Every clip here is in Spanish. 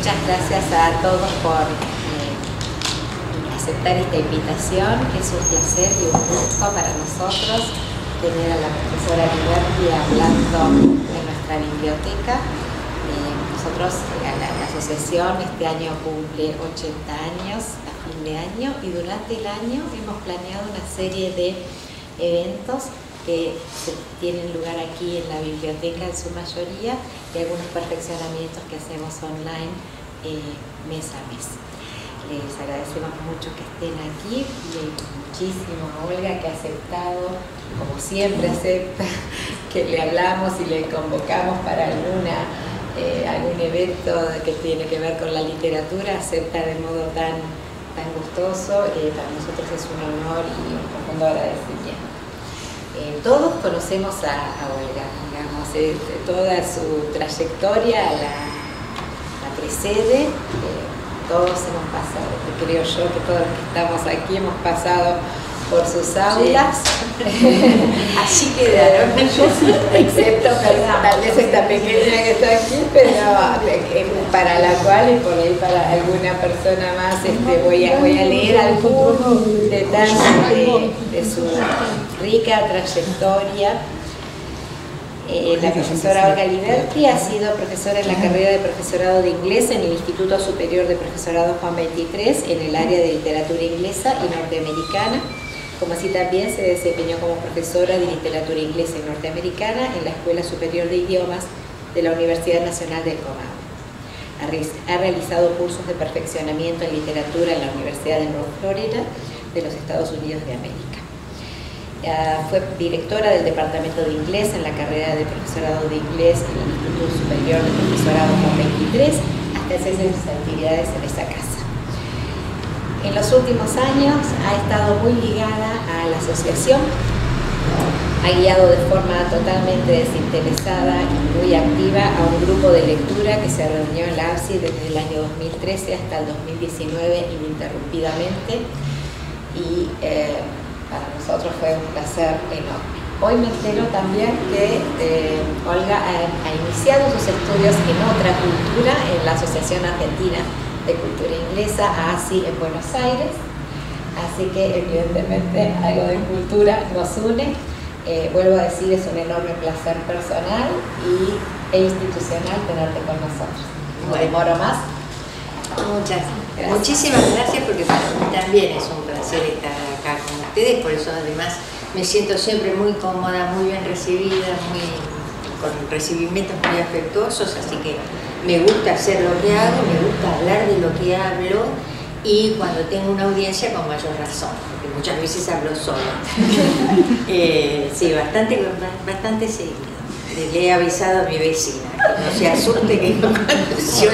muchas gracias a todos por aceptar esta invitación. Es un placer y un gusto para nosotros tener a la profesora Liberty hablando de nuestra biblioteca. Nosotros, la asociación, este año cumple 80 años a fin de año, y durante el año hemos planeado una serie de eventos que tienen lugar aquí en la biblioteca en su mayoría, y algunos perfeccionamientos que hacemos online mes a mes. Les agradecemos mucho que estén aquí, y muchísimo a Olga, que ha aceptado, como siempre acepta, que le hablamos y le convocamos para algún evento que tiene que ver con la literatura. Acepta de modo tan gustoso. Para nosotros es un honor y un profundo agradecimiento. Todos conocemos a Olga, digamos, toda su trayectoria la precede. Todos hemos pasado, creo yo que todos los que estamos aquí hemos pasado por sus aulas. Sí. Así quedaron, excepto tal vez esta pequeña que está aquí, pero para la cual, y por ahí para alguna persona más, voy a leer algún detalle de su rica trayectoria. La profesora Olga Liberty ha sido profesora en la carrera de profesorado de inglés en el Instituto Superior de Profesorado Juan XXIII en el área de literatura inglesa y norteamericana, como así también se desempeñó como profesora de literatura inglesa y norteamericana en la Escuela Superior de Idiomas de la Universidad Nacional del Comahue. Ha realizado cursos de perfeccionamiento en literatura en la Universidad de North Florida de los Estados Unidos de América. Fue directora del Departamento de Inglés en la carrera de profesorado de inglés en el Instituto Superior de Profesorado Juan XXIII, hasta hacer sus actividades en esa casa. En los últimos años ha estado muy ligada a la asociación, ha guiado de forma totalmente desinteresada y muy activa a un grupo de lectura que se reunió en la ABSI desde el año 2013 hasta el 2019 ininterrumpidamente, y para nosotros fue un placer enorme. Hoy me entero también que Olga ha iniciado sus estudios en otra cultura, en la Asociación Argentina de Cultura Inglesa, AACI, en Buenos Aires. Así que evidentemente algo de cultura nos une. Vuelvo a decir, es un enorme placer personal e institucional tenerte con nosotros. No demoro más. Muchas gracias. Muchísimas gracias, porque para mí también es un placer estar acá con ustedes. Por eso además me siento siempre muy cómoda, muy bien recibida, con recibimientos muy afectuosos, así que me gusta hacer lo que hago, me gusta hablar de lo que hablo, y cuando tengo una audiencia con mayor razón, porque muchas veces hablo sola. Sí, bastante seguido. Le he avisado a mi vecina que no se asuste, que no se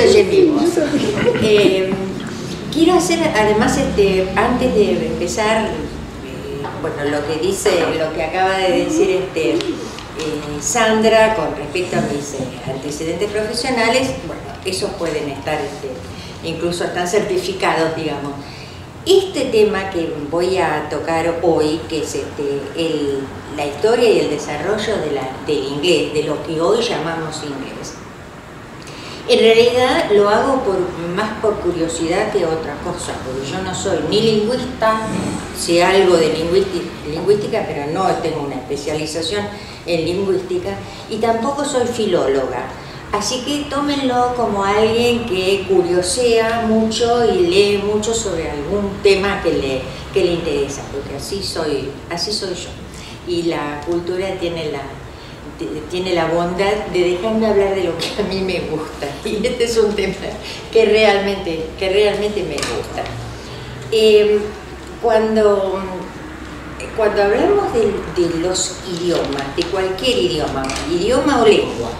oye mi voz. Quiero hacer, además, antes de empezar, bueno, lo que acaba de decir Sandra con respecto a mis antecedentes profesionales, bueno, esos pueden estar, incluso están certificados, digamos. Este tema que voy a tocar hoy, que es la historia y el desarrollo del inglés, de lo que hoy llamamos inglés, en realidad lo hago más por curiosidad que otra cosa, porque yo no soy ni lingüista, sé algo de lingüística, pero no tengo una especialización en lingüística, y tampoco soy filóloga. Así que tómenlo como alguien que curiosea mucho y lee mucho sobre algún tema que le interesa, porque así soy yo. Y la cultura tiene la bondad de dejarme hablar de lo que a mí me gusta. Y este es un tema que realmente me gusta. Cuando hablamos de los idiomas, de cualquier idioma o lengua,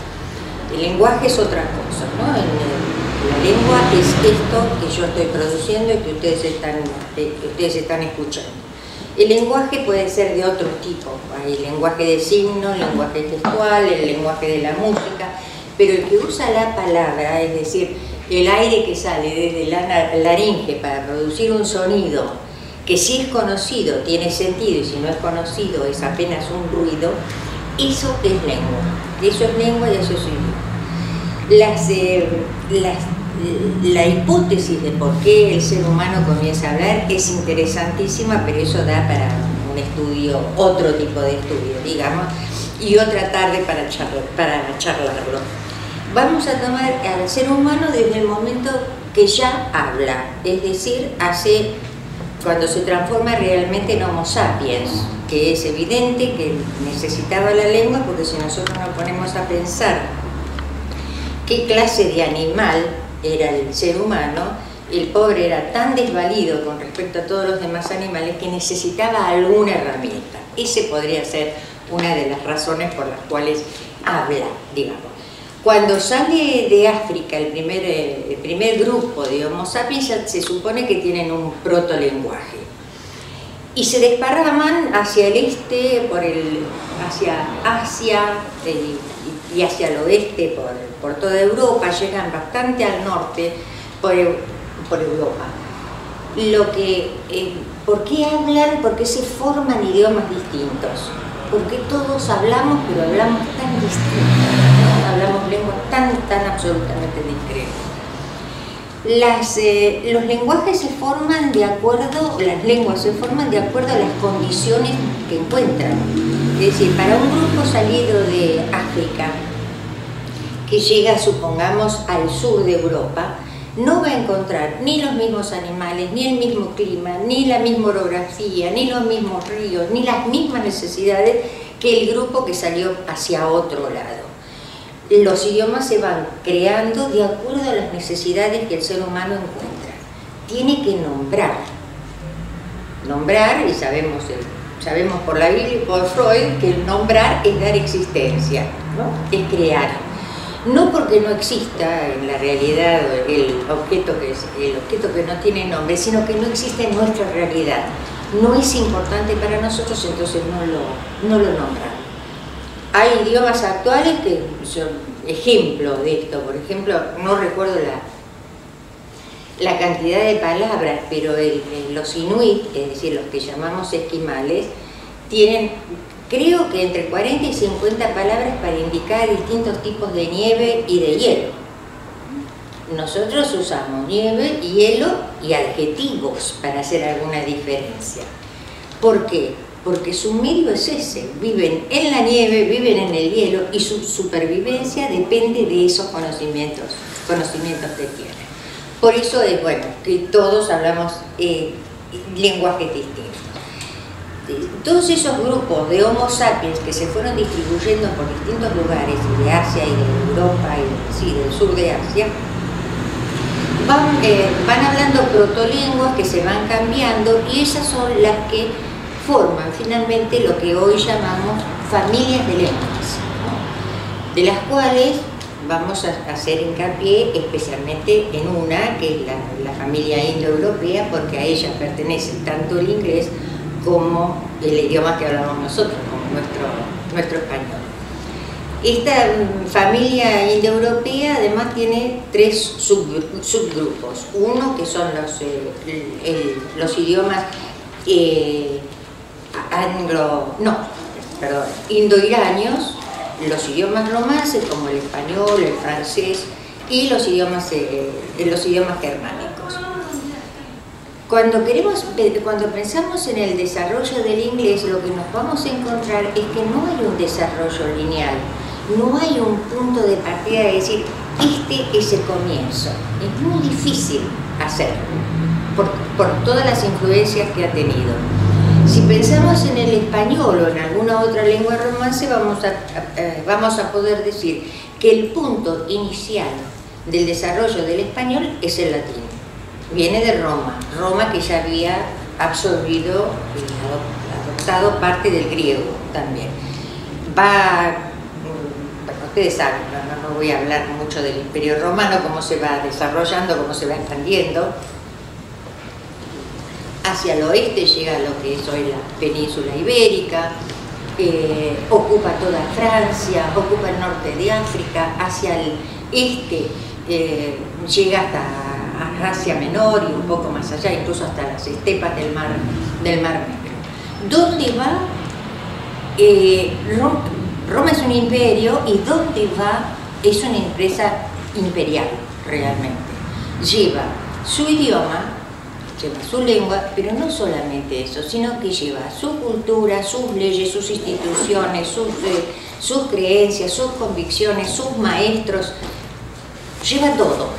el lenguaje es otra cosa, ¿no? La lengua es esto que yo estoy produciendo y que ustedes están escuchando. El lenguaje puede ser de otro tipo. Hay lenguaje de signos, lenguaje gestual, el lenguaje de la música, pero el que usa la palabra, es decir, el aire que sale desde la laringe para producir un sonido que, si es conocido, tiene sentido, y si no es conocido, es apenas un ruido, eso es lengua. Eso es lengua y eso es idioma. La hipótesis de por qué el ser humano comienza a hablar es interesantísima, pero eso da para un estudio, otro tipo de estudio, digamos, y otra tarde para charlarlo. Vamos a tomar al ser humano desde el momento que ya habla, es decir, cuando se transforma realmente en Homo sapiens, que es evidente que necesitaba la lengua, porque si nosotros nos ponemos a pensar qué clase de animal era el ser humano, el pobre era tan desvalido con respecto a todos los demás animales que necesitaba alguna herramienta. Esa podría ser una de las razones por las cuales habla, digamos. Cuando sale de África el primer grupo de Homo sapiens, ya se supone que tienen un protolenguaje. Y se desparraman hacia el este, hacia Asia y hacia el oeste por toda Europa, llegan bastante al norte por Europa. ¿Por qué hablan? ¿Por qué se forman idiomas distintos? Porque todos hablamos, pero hablamos tan distintos, ¿no? Hablamos lenguas tan absolutamente discretas. Los lenguajes se forman de acuerdo, las lenguas se forman de acuerdo a las condiciones que encuentran. Es decir, para un grupo salido de África, que llega, supongamos, al sur de Europa, no va a encontrar ni los mismos animales, ni el mismo clima, ni la misma orografía, ni los mismos ríos, ni las mismas necesidades que el grupo que salió hacia otro lado. Los idiomas se van creando de acuerdo a las necesidades que el ser humano encuentra. Tiene que nombrar, y sabemos por la Biblia y por Freud que el nombrar es dar existencia, ¿no? Es crear. No porque no exista en la realidad el objeto que no tiene nombre, sino que no existe en nuestra realidad. No es importante para nosotros, entonces no lo nombran. Hay idiomas actuales que son ejemplo de esto. Por ejemplo, no recuerdo la cantidad de palabras, pero los inuit, es decir, los que llamamos esquimales, tienen, creo que entre 40 y 50 palabras para indicar distintos tipos de nieve y de hielo. Nosotros usamos nieve, hielo y adjetivos para hacer alguna diferencia. ¿Por qué? Porque su medio es ese. Viven en la nieve, viven en el hielo y su supervivencia depende de esos conocimientos que tienen. Por eso es bueno que todos hablamos lenguajes distintos. Todos esos grupos de Homo sapiens que se fueron distribuyendo por distintos lugares de Asia y de Europa y del sur de Asia, van hablando protolenguas que se van cambiando, y esas son las que forman finalmente lo que hoy llamamos familias de lenguas, ¿no? De las cuales vamos a hacer hincapié especialmente en una, que es la familia indoeuropea, porque a ella pertenece tanto el inglés como el idioma que hablamos nosotros, como nuestro español. Esta familia indoeuropea además tiene tres subgrupos. Uno que son los idiomas indoiranios, los idiomas romances como el español, el francés y los idiomas germánicos. Cuando pensamos en el desarrollo del inglés, lo que nos vamos a encontrar es que no hay un desarrollo lineal, no hay un punto de partida de decir, este es el comienzo. Es muy difícil hacerlo, por todas las influencias que ha tenido. Si pensamos en el español o en alguna otra lengua romance, vamos a poder decir que el punto inicial del desarrollo del español es el latín. Viene de Roma que ya había absorbido y adoptado parte del griego también. Ustedes saben, no voy a hablar mucho del Imperio Romano, cómo se va desarrollando, cómo se va expandiendo. Hacia el oeste llega a lo que es hoy la península ibérica, ocupa toda Francia, ocupa el norte de África, hacia el este llega hasta Asia Menor y un poco más allá, incluso hasta las estepas del Mar Negro. ¿Dónde va? Roma es un imperio, y dónde va es una empresa imperial realmente. Lleva su idioma, lleva su lengua, pero no solamente eso, sino que lleva su cultura, sus leyes, sus instituciones, sus creencias, sus convicciones, sus maestros, lleva todo.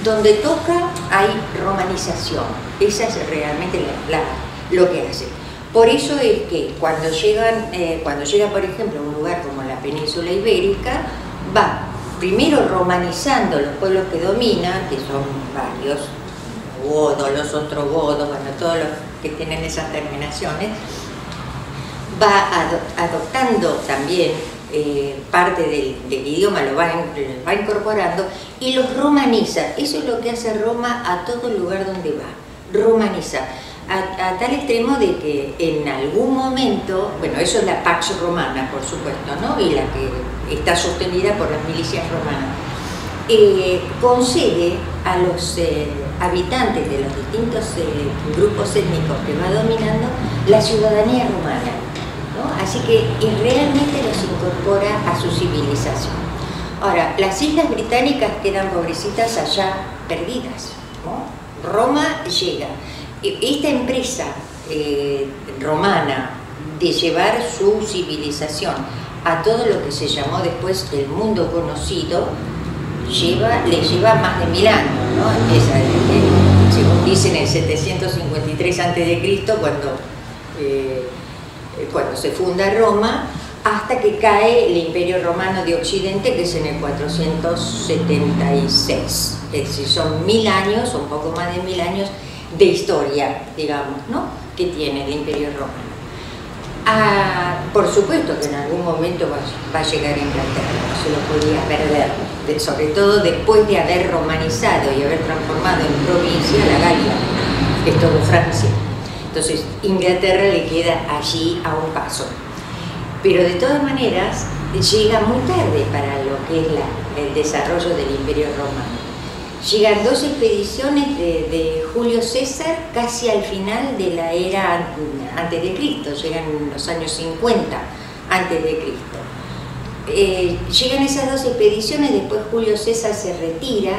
Donde toca hay romanización, esa es realmente lo que hace. Por eso es que cuando llega por ejemplo a un lugar como la península ibérica, va primero romanizando los pueblos que domina, que son varios, godos, los ostrogodos, bueno, todos los que tienen esas terminaciones, va adoptando también parte del idioma, lo va incorporando y los romaniza. Eso es lo que hace Roma a todo lugar donde va, romaniza. A tal extremo de que en algún momento, bueno, eso es la Pax Romana, por supuesto, ¿no? Y la que está sostenida por las milicias romanas, concede a los habitantes de los distintos grupos étnicos que va dominando la ciudadanía romana, ¿no? Así que realmente los incorpora a su civilización. Ahora, las islas británicas quedan pobrecitas allá perdidas, ¿no? Roma llega. Esta empresa romana de llevar su civilización a todo lo que se llamó después el mundo conocido, le lleva más de 1000 años, ¿no? Empieza, según dicen, en 753 a.C., cuando se funda Roma, hasta que cae el Imperio Romano de Occidente, que es en el 476. Es decir, son 1000 años, un poco más de 1000 años de historia, digamos, ¿no? Que tiene el Imperio Romano. Por supuesto que en algún momento va a llegar a Inglaterra, no se lo podía perder, sobre todo después de haber romanizado y haber transformado en provincia la Galia, que es todo Francia. Entonces Inglaterra le queda allí a un paso. Pero de todas maneras llega muy tarde para lo que es el desarrollo del Imperio Romano. Llegan 2 expediciones de Julio César casi al final de la era antes de Cristo, llegan en los años 50 antes de Cristo. Llegan esas 2 expediciones, después Julio César se retira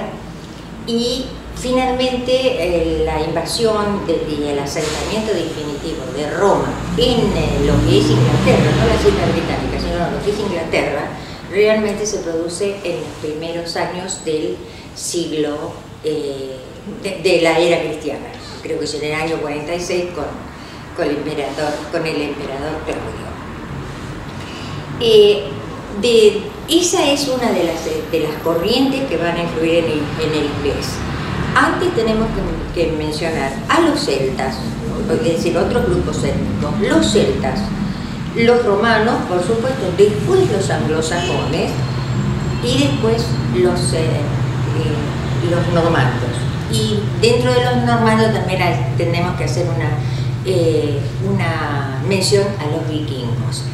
y finalmente la invasión y el asentamiento definitivo de Roma en lo que es Inglaterra, no las Islas Británicas, sino lo que es Inglaterra, realmente se produce en los primeros años del siglo de la era cristiana. Creo que es en el año 46 con el emperador Claudio. Esa es una de las corrientes que van a influir en el inglés. Antes tenemos que mencionar a los celtas, es decir, otros grupos étnicos, los celtas, los romanos, por supuesto, después los anglosajones y después los normandos. Y dentro de los normandos también tenemos que hacer una mención a los vikingos.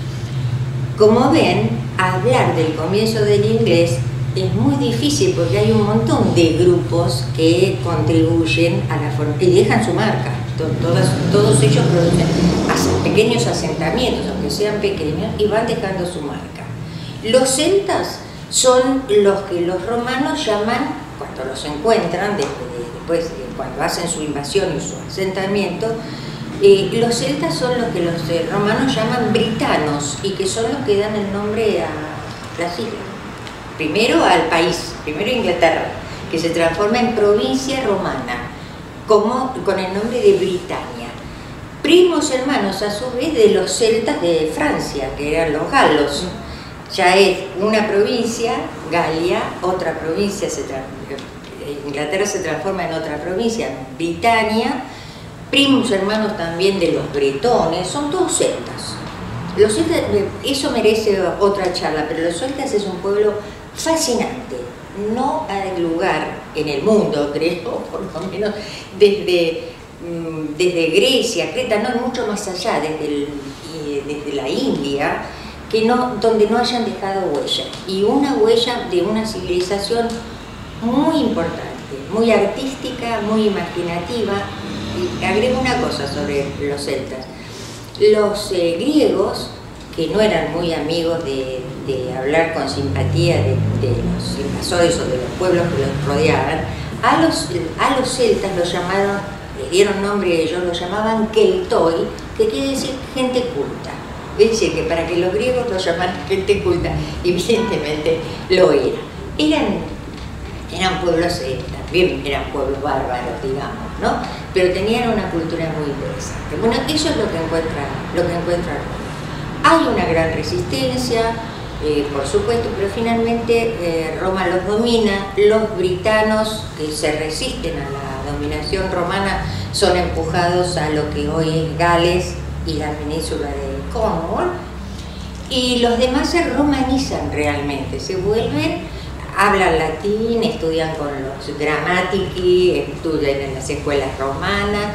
Como ven, hablar del comienzo del inglés es muy difícil porque hay un montón de grupos que contribuyen a la forma y dejan su marca. Todos ellos producen pequeños asentamientos, aunque sean pequeños, y van dejando su marca. Los celtas son los que los romanos llaman, cuando los encuentran, después cuando hacen su invasión y su asentamiento, los celtas son los que los romanos llaman britanos y que son los que dan el nombre a las islas. Primero al país, primero Inglaterra, que se transforma en provincia romana, con el nombre de Britania. Primos hermanos a su vez de los celtas de Francia, que eran los galos. Ya es una provincia, Galia, otra provincia, Inglaterra se transforma en otra provincia, Britania, primos hermanos también de los bretones, son todos celtas. Los celtas, eso merece otra charla, pero los celtas es un pueblo fascinante. No hay lugar en el mundo, creo, por lo menos desde Grecia, Creta, no mucho más allá, desde la India, donde no hayan dejado huella. Y una huella de una civilización muy importante, muy artística, muy imaginativa. Y agrego una cosa sobre los celtas. Los griegos que no eran muy amigos de hablar con simpatía de los invasores o de los pueblos que los rodeaban, a los celtas los llamaron, le dieron nombre, ellos los llamaban Keltoi, que quiere decir gente culta. Es decir, que para que los griegos los llamaran gente culta, evidentemente lo eran. Eran pueblos, también eran pueblos bárbaros, digamos, ¿no? Pero tenían una cultura muy interesante. Bueno, eso es lo que encuentra Roma. Hay una gran resistencia, por supuesto, pero finalmente Roma los domina. Los britanos que se resisten a la dominación romana son empujados a lo que hoy es Gales y la península de Cornwall, y los demás se romanizan realmente, se vuelven, hablan latín, estudian con los grammatici, estudian en las escuelas romanas,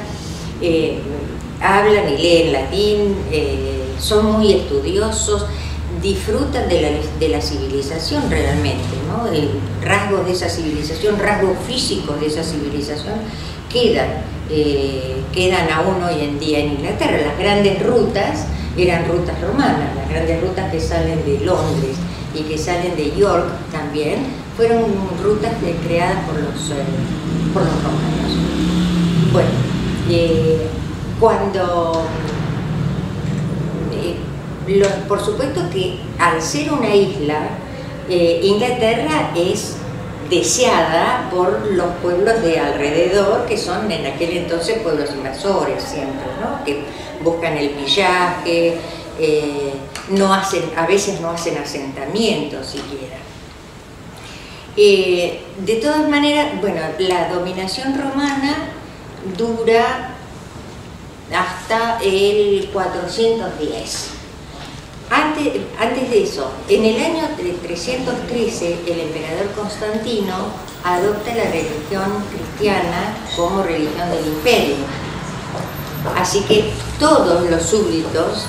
hablan y leen latín, son muy estudiosos, disfrutan de la civilización realmente, ¿no? Rasgos de esa civilización, rasgos físicos de esa civilización quedan aún hoy en día en Inglaterra. Las grandes rutas eran rutas romanas, las grandes rutas que salen de Londres y que salen de York también, fueron rutas creadas por los romanos. Bueno, por supuesto que al ser una isla, Inglaterra es deseada por los pueblos de alrededor, que son en aquel entonces pueblos invasores siempre, ¿no? Que buscan el pillaje, a veces no hacen asentamientos siquiera. De todas maneras, bueno, la dominación romana dura hasta el 410. Antes de eso, en el año 313, el emperador Constantino adopta la religión cristiana como religión del imperio. Así que todos los súbditos,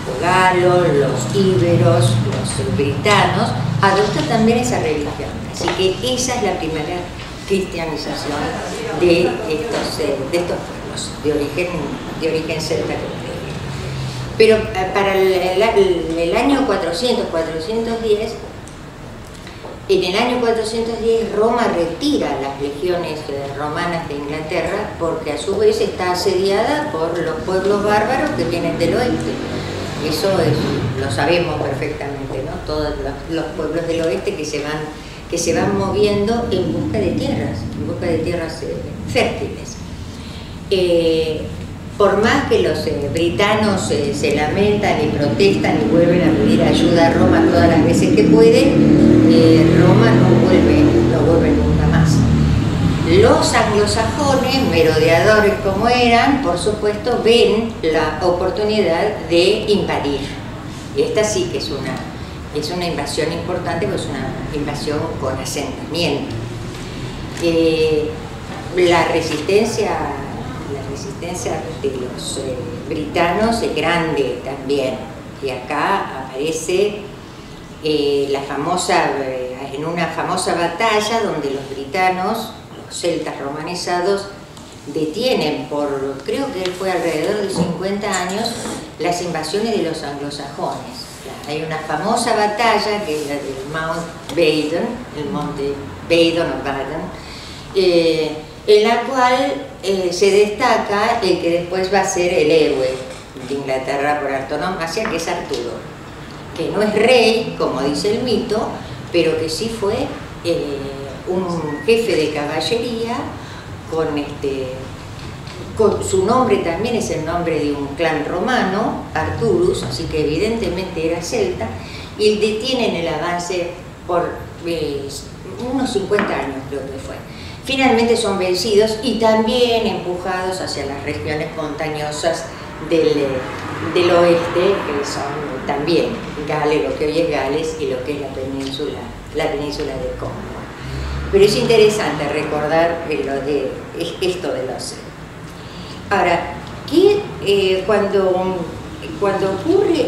los galos, los íberos, los britanos, adoptan también esa religión. Así que esa es la primera cristianización de estos pueblos de origen celta. Pero para el año 400, 410, en el año 410 Roma retira las legiones romanas de Inglaterra, porque a su vez está asediada por los pueblos bárbaros que vienen del oeste. Eso lo sabemos perfectamente, ¿no? Todos los pueblos del oeste que se van moviendo en busca de tierras fértiles. Por más que los britanos se lamentan y protestan y vuelven a pedir ayuda a Roma todas las veces que pueden, Roma no vuelve nunca más. Los anglosajones, merodeadores como eran, por supuesto, ven la oportunidad de invadir. Y esta sí que es una invasión importante, pues es una invasión con asentamiento. La resistencia de los britanos es grande también, y acá aparece en una famosa batalla donde los britanos, los celtas romanizados, detienen creo que fue alrededor de 50 años, las invasiones de los anglosajones. Hay una famosa batalla que es la del Mount Badon, el monte Badon o Baden, en la cual se destaca el que después va a ser el héroe de Inglaterra por antonomasia, que es Arturo, que no es rey, como dice el mito, pero que sí fue un jefe de caballería con su nombre también es el nombre de un clan romano, Arturus, así que evidentemente era celta, y detienen el avance por unos 50 años, creo que fue. Finalmente son vencidos y también empujados hacia las regiones montañosas del oeste, que son también Gales, lo que hoy es Gales, y lo que es la península de Cornwall. Pero es interesante recordar esto de los... Ahora, cuando ocurre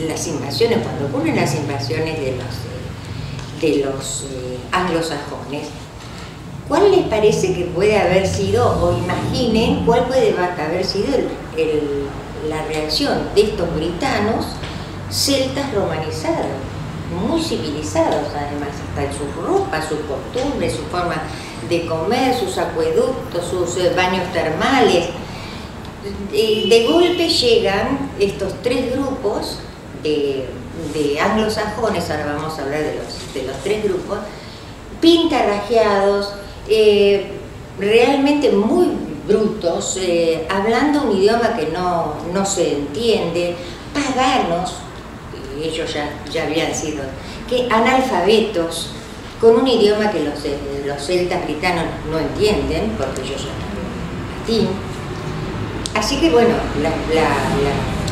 las invasiones, cuando ocurren las invasiones de los anglosajones, ¿cuál les parece que puede haber sido, o imaginen cuál puede haber sido la reacción de estos britanos, celtas romanizados, muy civilizados además, hasta en sus ropas, sus costumbres, su forma de comer, sus acueductos, sus baños termales. De golpe llegan estos tres grupos de anglosajones, ahora vamos a hablar de los tres grupos, pintarrajeados, realmente muy brutos, hablando un idioma que no se entiende, paganos, ellos ya habían sido, que analfabetos, con un idioma que los celtas britanos no entienden, porque ellos hablan latín. Así que bueno, la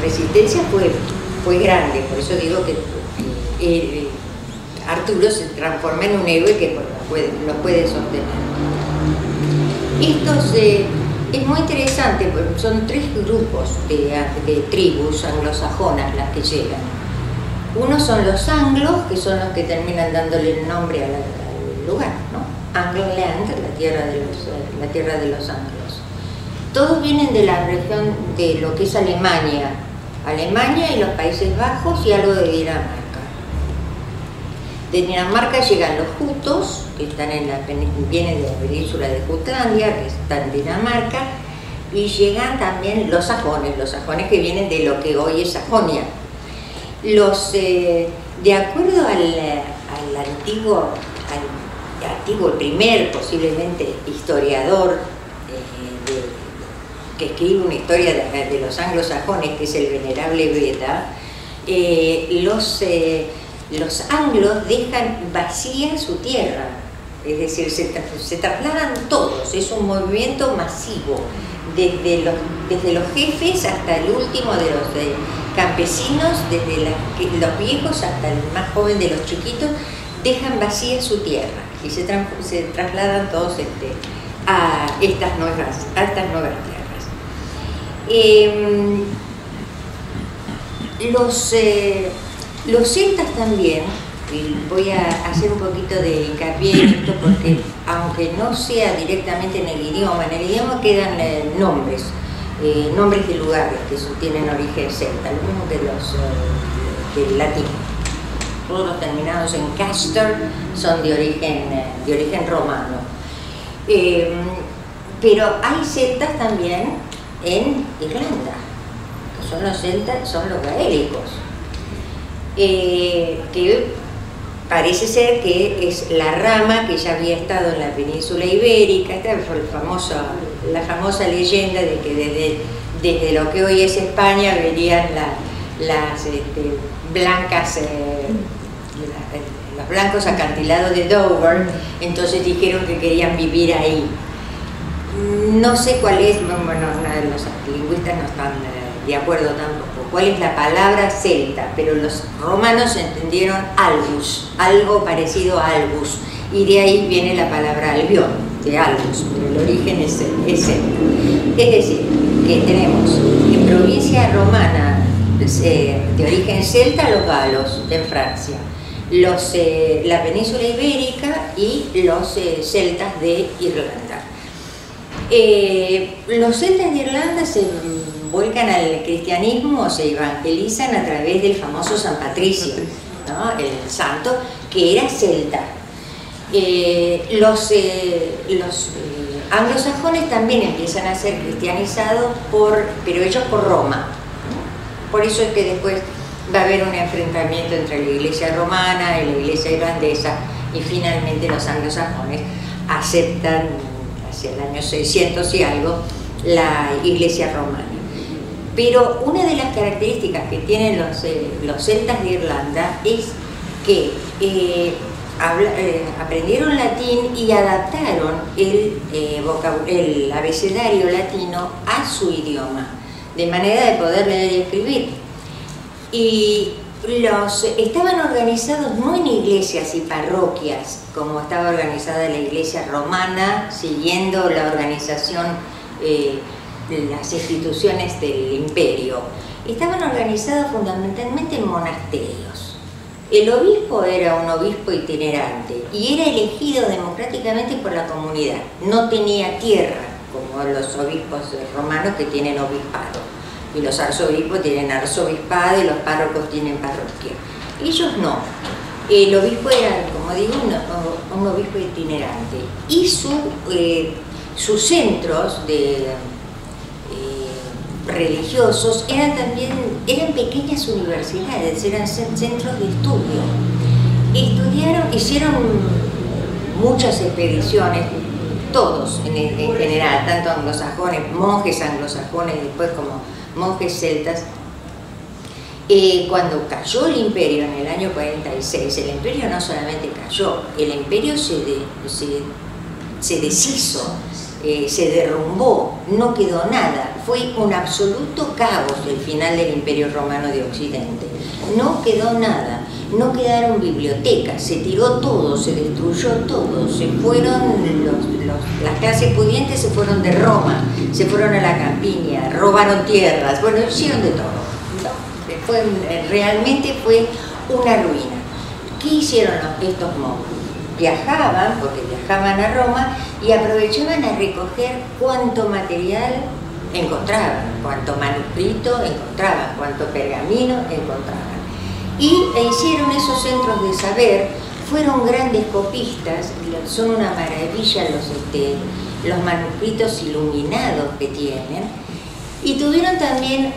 resistencia fue grande, por eso digo que Arturo se transforma en un héroe que lo puede sostener. Es muy interesante, porque son tres grupos de tribus anglosajonas las que llegan. Unos son los anglos, que son los que terminan dándole el nombre al lugar, ¿no? Anglo-Land, la tierra de los anglos. Todos vienen de la región de lo que es Alemania y los Países Bajos y algo de Dinamarca. De Dinamarca llegan los jutos, que vienen de la península de Jutlandia, que están en Dinamarca, y llegan también los sajones que vienen de lo que hoy es Sajonia. De acuerdo al antiguo, el primer posiblemente historiador que escribe una historia de los anglosajones, que es el venerable Beda, los anglos dejan vacía su tierra, es decir, se trasladan todos, es un movimiento masivo, desde los jefes hasta el último de los campesinos, desde los viejos hasta el más joven de los chiquitos, dejan vacía su tierra y se trasladan todos a estas nuevas tierras. Los celtas también, y voy a hacer un poquito de hincapié en esto porque aunque no sea directamente en el idioma quedan nombres de lugares que tienen origen celta, lo mismo que el latín. Todos los terminados en caster son de origen romano. Pero hay celtas también en Irlanda, que son los celtas, son los gaélicos. Que parece ser que es la rama que ya había estado en la península ibérica. Esta fue la famosa leyenda de que desde lo que hoy es España venían las blancas, los blancos acantilados de Dover, entonces dijeron que querían vivir ahí. No sé cuál es, bueno, los lingüistas no están de acuerdo tampoco, cuál es la palabra celta, pero los romanos entendieron albus, algo parecido a albus, y de ahí viene la palabra albión, de albus, pero el origen es celta. Es decir, que tenemos en provincia romana de origen celta los galos en Francia, la península ibérica y los celtas de Irlanda. Los celtas de Irlanda se vuelcan al cristianismo o se evangelizan a través del famoso San Patricio, ¿no? El santo que era celta. Los anglosajones también empiezan a ser cristianizados, pero ellos por Roma. Por eso es que después va a haber un enfrentamiento entre la iglesia romana y la iglesia irlandesa, y finalmente los anglosajones aceptan hacia el año 600 y algo la iglesia romana. Pero una de las características que tienen los celtas de Irlanda es que aprendieron latín y adaptaron el abecedario latino a su idioma, de manera de poder leer y escribir. Y estaban organizados no en iglesias y parroquias, como estaba organizada la iglesia romana, siguiendo la organización las instituciones del imperio. Estaban organizados fundamentalmente en monasterios. El obispo era un obispo itinerante y era elegido democráticamente por la comunidad. No tenía tierra, como los obispos romanos que tienen obispado. y los arzobispos tienen arzobispado y los párrocos tienen parroquia. Ellos no. El obispo era, como digo, un obispo itinerante, y sus centros religiosos eran pequeñas universidades, eran centros de estudio. Hicieron muchas expediciones, todos en general, tanto anglosajones, monjes anglosajones, después como monjes celtas. Cuando cayó el imperio en el año 46, el imperio no solamente cayó, el imperio se deshizo, se derrumbó, no quedó nada. Fue un absoluto caos el final del Imperio Romano de Occidente. No quedó nada, no quedaron bibliotecas, se tiró todo, se destruyó todo, se fueron las clases pudientes, se fueron de Roma, se fueron a la campiña, robaron tierras, bueno, hicieron de todo. Realmente fue una ruina. ¿Qué hicieron estos monjes? Viajaban, porque viajaban a Roma, y aprovechaban a recoger cuánto material encontraban, cuánto manuscrito encontraban, cuánto pergamino encontraban. Y hicieron esos centros de saber, fueron grandes copistas, son una maravilla los manuscritos iluminados que tienen, y tuvieron también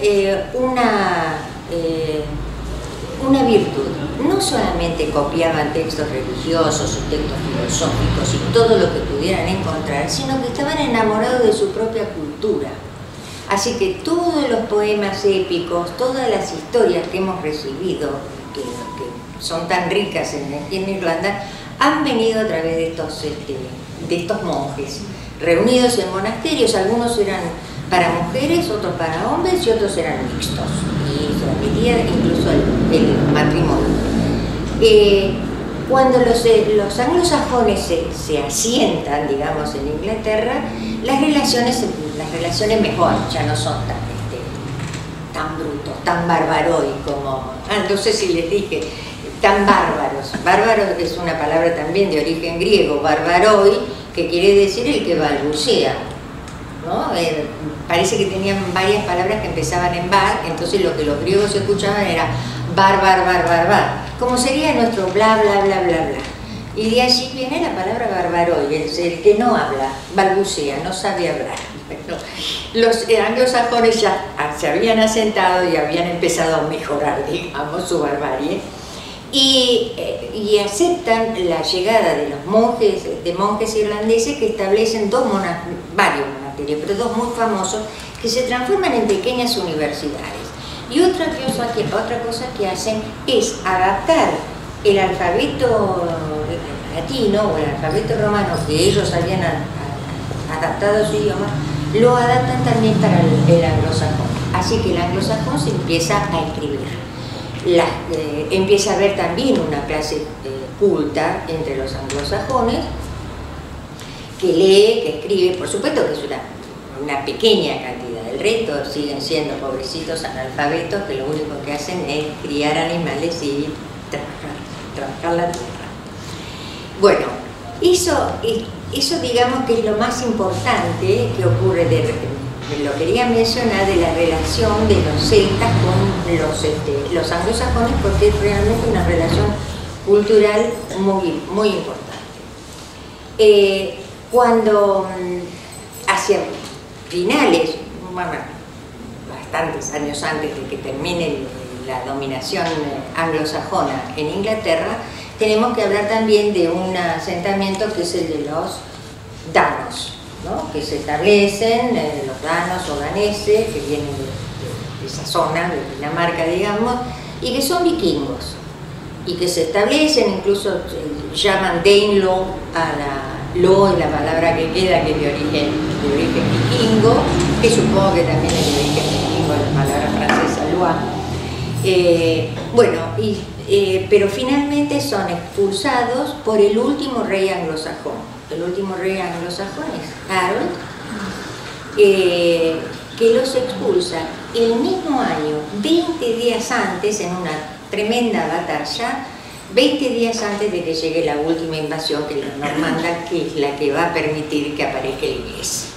una virtud. No solamente copiaban textos religiosos y textos filosóficos y todo lo que pudieran encontrar, sino que estaban enamorados de su propia cultura. Así que todos los poemas épicos, todas las historias que hemos recibido, que son tan ricas en Irlanda, han venido a través de estos monjes, reunidos en monasterios. Algunos eran para mujeres, otros para hombres y otros eran mixtos, y se admitía incluso el matrimonio. Cuando los anglosajones se asientan, digamos, en Inglaterra, las relaciones mejor, ya no son tan brutos, tan barbaroi como, no sé si les dije, tan bárbaros. Bárbaro es una palabra también de origen griego, barbaroi, que quiere decir el que balbucea, ¿no? Parece que tenían varias palabras que empezaban en bar, entonces lo que los griegos escuchaban era bar, bar, bar, bar, bar, como sería nuestro bla, bla, bla, bla, bla. Y de allí viene la palabra barbaroi, el que no habla, balbucea, no sabe hablar. Bueno, los anglosajones ya se habían asentado y habían empezado a mejorar, digamos, su barbarie, y aceptan la llegada de los monjes irlandeses, que establecen varios monasterios, pero dos muy famosos, que se transforman en pequeñas universidades. Y otra cosa que hacen es adaptar el alfabeto latino o el alfabeto romano que ellos habían adaptado a su idioma, lo adaptan también para el anglosajón. Así que el anglosajón se empieza a escribir. Empieza a haber también una clase culta entre los anglosajones, que lee, que escribe. Por supuesto que es una pequeña cantidad, el resto siguen siendo pobrecitos analfabetos que lo único que hacen es criar animales y trabajar la tierra. Bueno, eso digamos que es lo más importante que ocurre, lo quería mencionar, de la relación de los celtas con los anglosajones, porque es realmente una relación cultural muy, muy importante. Cuando hacia finales, bastantes años antes de que termine la dominación anglosajona en Inglaterra, tenemos que hablar también de un asentamiento que es el de los danos, ¿no? Que se establecen, los danos o daneses, que vienen de esa zona, de Dinamarca, digamos, y que son vikingos, y que se establecen, incluso llaman Danelaw a la lo es la palabra que queda, que es de origen vikingo, que supongo que también es de origen vikingo, la palabra francesa Loire. Pero finalmente son expulsados por el último rey anglosajón. El último rey anglosajón es Harold, que los expulsa el mismo año, 20 días antes, en una tremenda batalla, 20 días antes de que llegue la última invasión, que es la normanda, que es la que va a permitir que aparezca el inglés.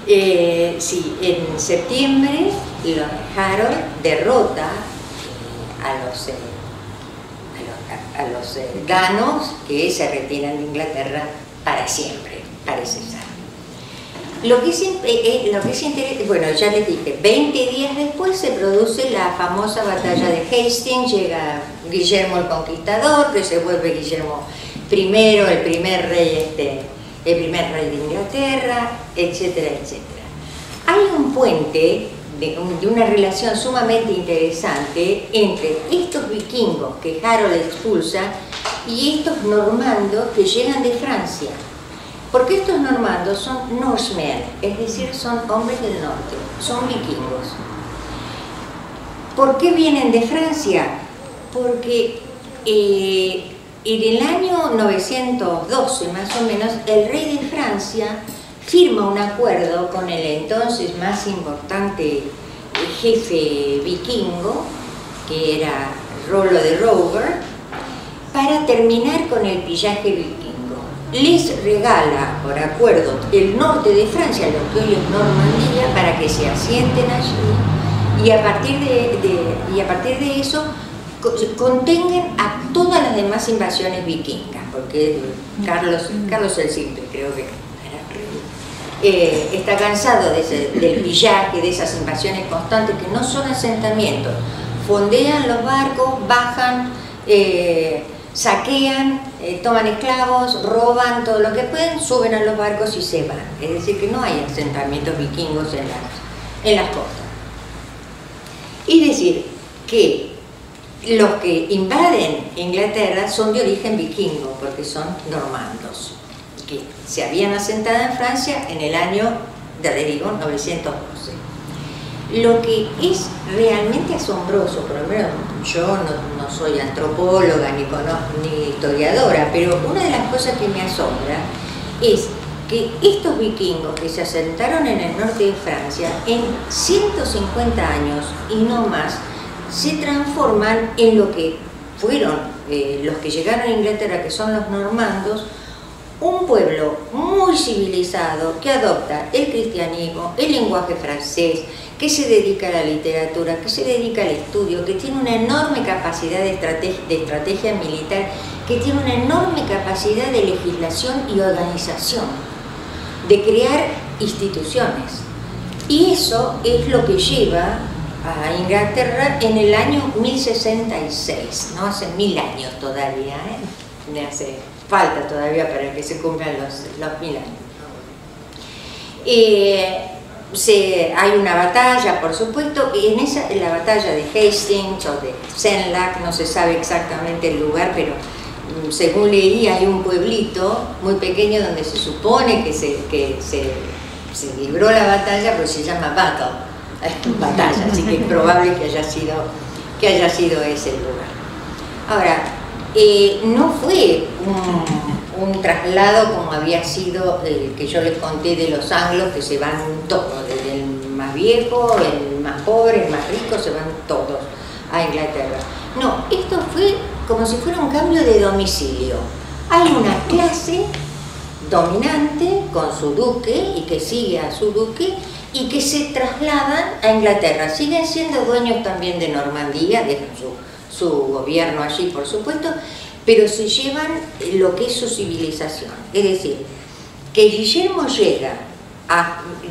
Sí, en septiembre Harold derrota a los danos, que se retiran de Inglaterra para siempre, parece ser. Lo que es interesante, bueno, ya les dije, 20 días después se produce la famosa batalla de Hastings, llega Guillermo el Conquistador, que se vuelve Guillermo I, el primer rey de Inglaterra, etcétera, etcétera. Hay un puente de una relación sumamente interesante entre estos vikingos que Harold expulsa y estos normandos que llegan de Francia. Porque estos normandos son Norsemen, es decir, son hombres del norte, son vikingos. ¿Por qué vienen de Francia? Porque en el año 912, más o menos, el rey de Francia firma un acuerdo con el entonces más importante jefe vikingo, que era Rollo de Rover, para terminar con el pillaje vikingo. Les regala, por acuerdo, el norte de Francia, lo que hoy es Normandía, para que se asienten allí y a partir de eso contengan a todas las demás invasiones vikingas, porque Carlos el Simple, creo que está cansado del pillaje, de esas invasiones constantes que no son asentamientos, fondean los barcos, bajan, saquean, toman esclavos, roban todo lo que pueden, suben a los barcos y se van. Es decir, que no hay asentamientos vikingos en las costas. Es decir, que los que invaden Inglaterra son de origen vikingo, porque son normandos, que se habían asentado en Francia en el año, ya le digo, 912. Lo que es realmente asombroso, por lo menos yo no soy antropóloga ni historiadora, pero una de las cosas que me asombra es que estos vikingos que se asentaron en el norte de Francia, en 150 años y no más, se transforman en lo que fueron los que llegaron a Inglaterra, que son los normandos, un pueblo muy civilizado que adopta el cristianismo, el lenguaje francés, que se dedica a la literatura, que se dedica al estudio, que tiene una enorme capacidad de estrategia militar, que tiene una enorme capacidad de legislación y organización, de crear instituciones. Y eso es lo que lleva a Inglaterra en el año 1066, ¿no? Hace 1000 años todavía, me hace falta todavía para que se cumplan los 1000 años. Hay una batalla, por supuesto, y en la batalla de Hastings o de Senlac, no se sabe exactamente el lugar, pero según leí hay un pueblito muy pequeño donde se supone que se libró la batalla, pero se llama batalla, así que es probable que haya sido ese el lugar. Ahora, no fue un traslado como había sido el que yo les conté de los anglos, que se van todos, desde el más viejo, el más pobre, el más rico, se van todos a Inglaterra. No, esto fue como si fuera un cambio de domicilio. Hay una clase dominante con su duque y que sigue a su duque y que se trasladan a Inglaterra. Siguen siendo dueños también de Normandía, dejan su gobierno allí, por supuesto, pero se llevan lo que es su civilización. Es decir, que Guillermo llega,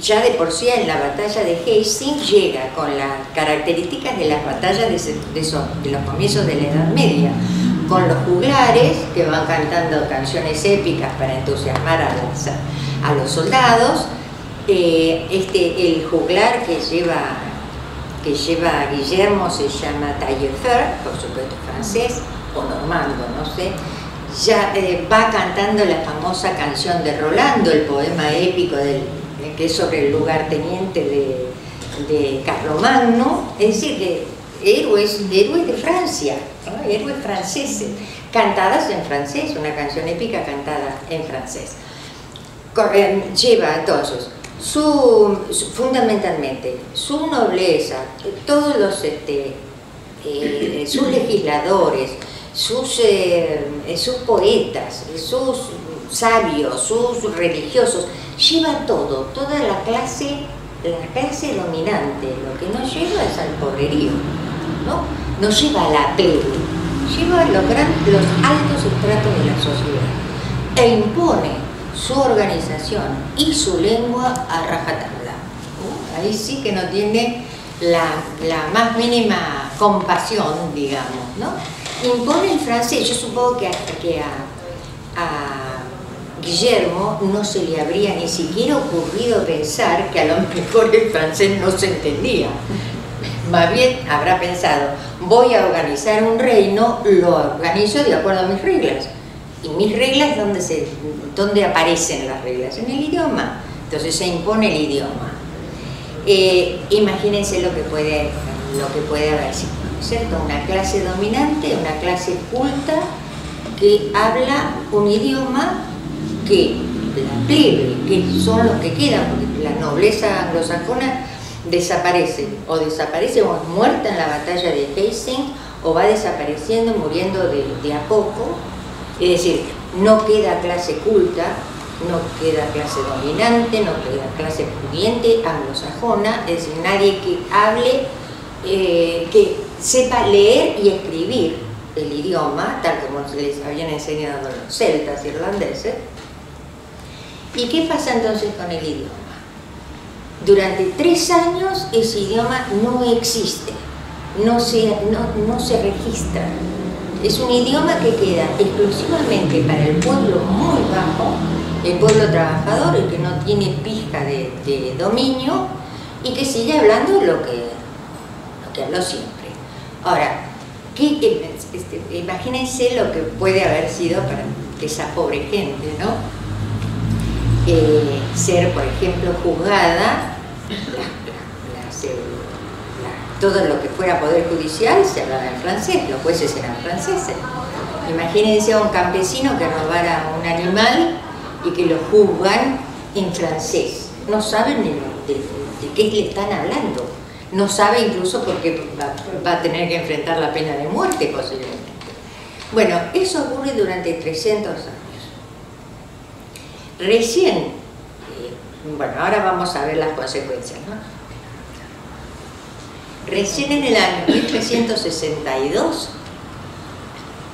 ya de por sí en la batalla de Hastings, llega con las características de las batallas de los comienzos de la Edad Media, con los juglares que van cantando canciones épicas para entusiasmar a los soldados. El juglar que lleva a Guillermo se llama Taillefer, por supuesto francés, o normando, no sé, ya va cantando la famosa canción de Rolando, el poema épico que es sobre el lugarteniente de Carlomagno, es decir, que héroes de Francia, ¿no? Héroes franceses, cantadas en francés, una canción épica cantada en francés. Lleva entonces fundamentalmente su nobleza, todos sus legisladores, sus poetas, sus sabios, sus religiosos, lleva todo, toda la clase dominante. Lo que no lleva es al pobrerío, no lleva a la plebe, lleva a los altos estratos de la sociedad e impone su organización y su lengua a rajatabla. Ahí sí que no tiene la más mínima compasión, digamos, ¿no? Impone el francés. Yo supongo que a Guillermo no se le habría ni siquiera ocurrido pensar que a lo mejor el francés no se entendía. Más bien habrá pensado, voy a organizar un reino, lo organizo de acuerdo a mis reglas. Y mis reglas, ¿dónde aparecen las reglas? En el idioma. Entonces se impone el idioma. Imagínense lo que puede haber sido, ¿cierto? Una clase dominante, una clase culta que habla un idioma que la plebe, que son los que quedan, porque la nobleza anglosajona desaparece o es muerta en la batalla de Hastings, o va desapareciendo, muriendo de a poco. Es decir, no queda clase culta, no queda clase dominante, no queda clase pudiente anglosajona, es decir, nadie que hable, que sepa leer y escribir el idioma, tal como se les habían enseñado los celtas irlandeses. ¿Y qué pasa entonces con el idioma? Durante 3 años ese idioma no existe, no se registra. Es un idioma que queda exclusivamente para el pueblo muy bajo, el pueblo trabajador, el que no tiene pizca de dominio y que sigue hablando lo que habló siempre. Ahora, imagínense lo que puede haber sido para esa pobre gente, ¿no? Ser, por ejemplo, juzgada, todo lo que fuera poder judicial se hablaba en francés, los jueces eran franceses. Imagínense a un campesino que robara un animal y que lo juzgan en francés. No saben de qué le están hablando. No sabe incluso porque va a tener que enfrentar la pena de muerte posiblemente. Bueno, eso ocurre durante 300 años. Recién, bueno, ahora vamos a ver las consecuencias, ¿no? Recién en el año 1362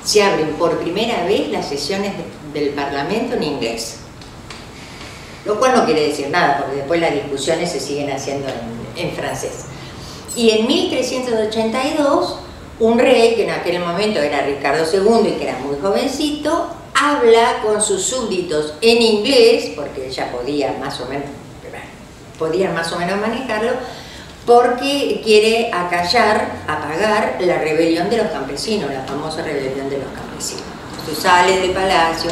se abren por primera vez las sesiones del Parlamento en inglés. Lo cual no quiere decir nada, porque después las discusiones se siguen haciendo en francés. Y en 1382, un rey, que en aquel momento era Ricardo II y que era muy jovencito, habla con sus súbditos en inglés, porque ya podían más o menos manejarlo, porque quiere apagar la rebelión de los campesinos, la famosa rebelión de los campesinos. Entonces sale del palacio,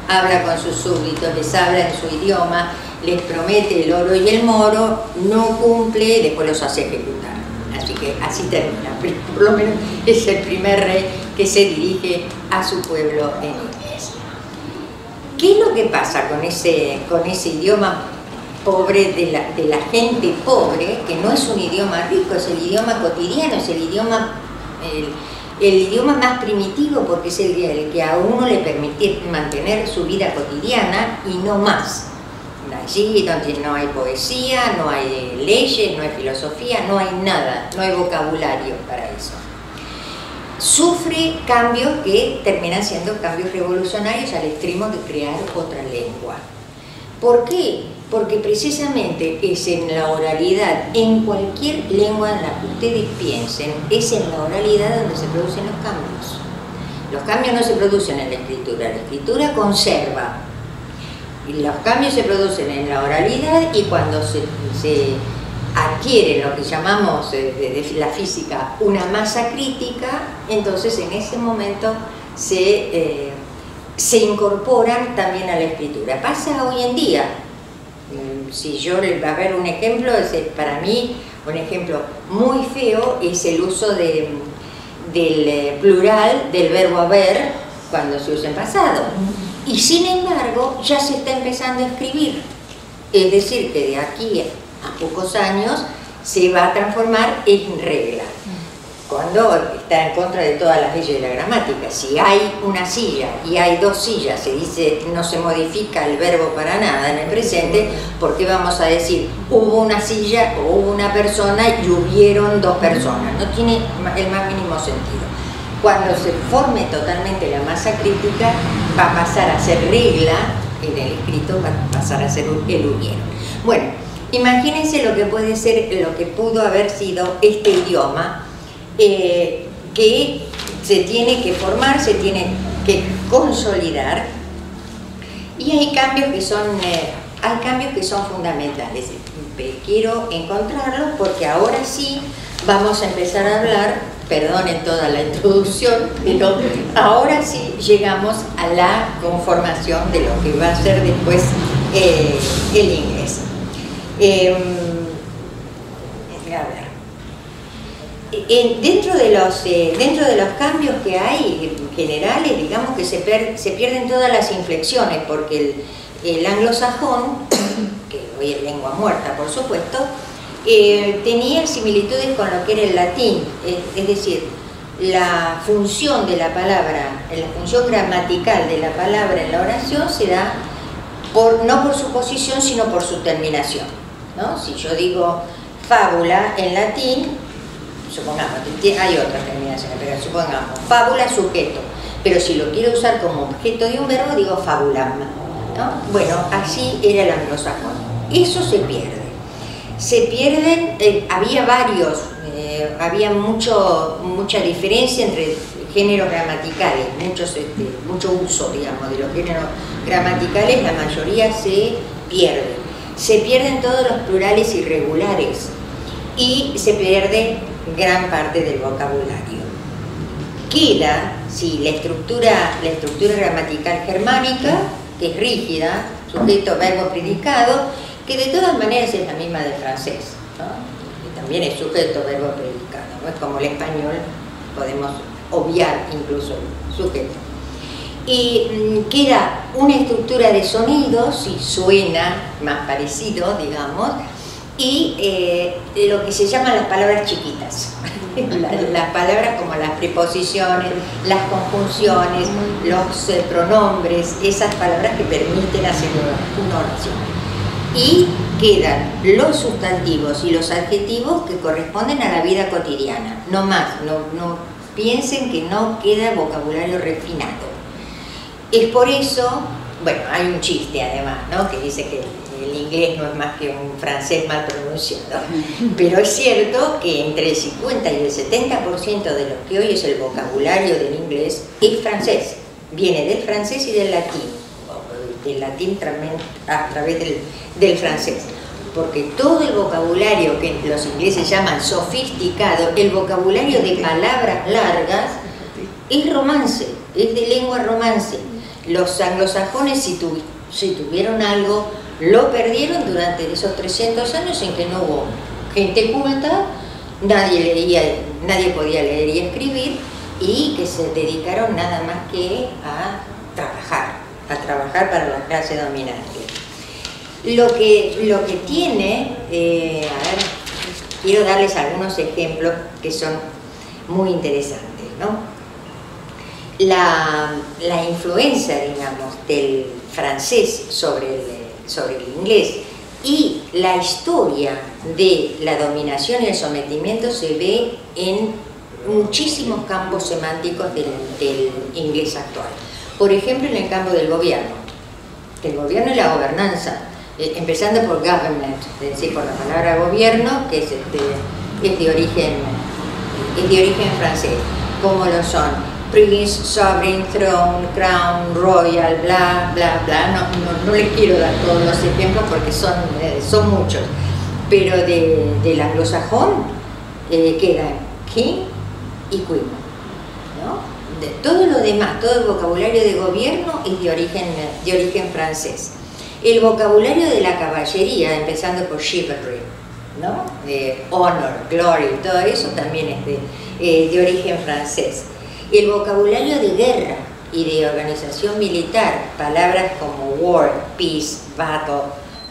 habla con sus súbditos, les habla en su idioma, les promete el oro y el moro, no cumple, después los hace ejecutar. Así que así termina, pero por lo menos es el primer rey que se dirige a su pueblo en inglés. ¿Qué es lo que pasa con ese idioma pobre de la gente pobre, que no es un idioma rico, es el idioma cotidiano, es el idioma más primitivo, porque es el que a uno le permite mantener su vida cotidiana y no más? Allí donde no hay poesía, no hay leyes, no hay filosofía, no hay nada, no hay vocabulario para eso. Sufre cambios que terminan siendo cambios revolucionarios al extremo de crear otra lengua. ¿Por qué? Porque precisamente es en la oralidad, en cualquier lengua en la que ustedes piensen, es en la oralidad donde se producen los cambios. Los cambios no se producen en la escritura conserva. Y los cambios se producen en la oralidad, y cuando se adquiere lo que llamamos de la física una masa crítica, entonces en ese momento se incorporan también a la escritura. Pasa hoy en día. Si yo les va a ver un ejemplo, para mí un ejemplo muy feo es el uso del plural del verbo haber cuando se usa en pasado. Y sin embargo ya se está empezando a escribir. Es decir, que de aquí a pocos años se va a transformar en regla. cuando está en contra de todas las leyes de la gramática. Si hay una silla y hay dos sillas, se dice, no se modifica el verbo para nada en el presente, ¿por qué vamos a decir hubo una silla o hubo una persona y hubieron dos personas? No tiene el más mínimo sentido. Cuando se forme totalmente la masa crítica, va a pasar a ser regla en el escrito, va a pasar a ser el hubieron. Bueno, imagínense lo que puede ser, lo que pudo haber sido este idioma, que se tiene que formar, se tiene que consolidar, y hay cambios que son fundamentales. Quiero encontrarlos porque ahora sí vamos a empezar a hablar, perdonen toda la introducción, pero ahora sí llegamos a la conformación de lo que va a ser después el inglés. Dentro de los cambios que hay generales, digamos que se pierden todas las inflexiones, porque el anglosajón, que hoy es lengua muerta por supuesto, tenía similitudes con lo que era el latín, es decir, la función de la palabra, la función gramatical de la palabra en la oración se da no por su posición, sino por su terminación, ¿no? Si yo digo fábula en latín, supongamos, hay otras terminaciones, pero supongamos, fábula sujeto, pero si lo quiero usar como objeto de un verbo, digo fabulam, ¿no? Bueno, así era el anglosajón. Eso se pierde. Se pierden, había mucha diferencia entre géneros gramaticales, mucho uso, digamos, de los géneros gramaticales, la mayoría se pierde. Se pierden todos los plurales irregulares y se pierde gran parte del vocabulario. Queda, sí, la estructura gramatical germánica, que es rígida, sujeto, verbo, predicado, que de todas maneras es la misma del francés, ¿no? Que también es sujeto, verbo, predicado, ¿no? Es como el español, podemos obviar incluso el sujeto. Y queda una estructura de sonidos, y suena más parecido, digamos, y lo que se llaman las palabras chiquitas, las palabras como las preposiciones, las conjunciones, los pronombres, esas palabras que permiten hacer una oración. Y quedan los sustantivos y los adjetivos que corresponden a la vida cotidiana, no más, no piensen que no queda vocabulario refinado. Es por eso, bueno, hay un chiste además, ¿no?, que dice que el inglés no es más que un francés mal pronunciado, pero es cierto que entre el 50 y el 70% de lo que hoy es el vocabulario del inglés es francés, viene del francés y del latín también a través del francés, porque todo el vocabulario que los ingleses llaman sofisticado, el vocabulario de palabras largas, es romance, es de lengua romance. Los anglosajones, si tuvieron algo, lo perdieron durante esos 300 años en que no hubo gente culta, nadie podía leer y escribir, y que se dedicaron nada más que a trabajar para la clase dominante. Lo que tiene, quiero darles algunos ejemplos que son muy interesantes, ¿no? La influencia, digamos, del francés sobre el inglés y la historia de la dominación y el sometimiento se ve en muchísimos campos semánticos del inglés actual. Por ejemplo, en el campo del gobierno y la gobernanza, empezando por government, es decir, por la palabra gobierno, que es de origen francés, como lo son Prince, Sovereign, Throne, Crown, Royal, bla, bla, bla. No les quiero dar todos los ejemplos porque son muchos, pero del anglosajón quedan King y Queen, ¿no? De todo lo demás, todo el vocabulario de gobierno es de origen francés. El vocabulario de la caballería, empezando por chivalry, ¿no? Honor, glory, todo eso también es de origen francés. El vocabulario de guerra y de organización militar, palabras como war, peace, battle,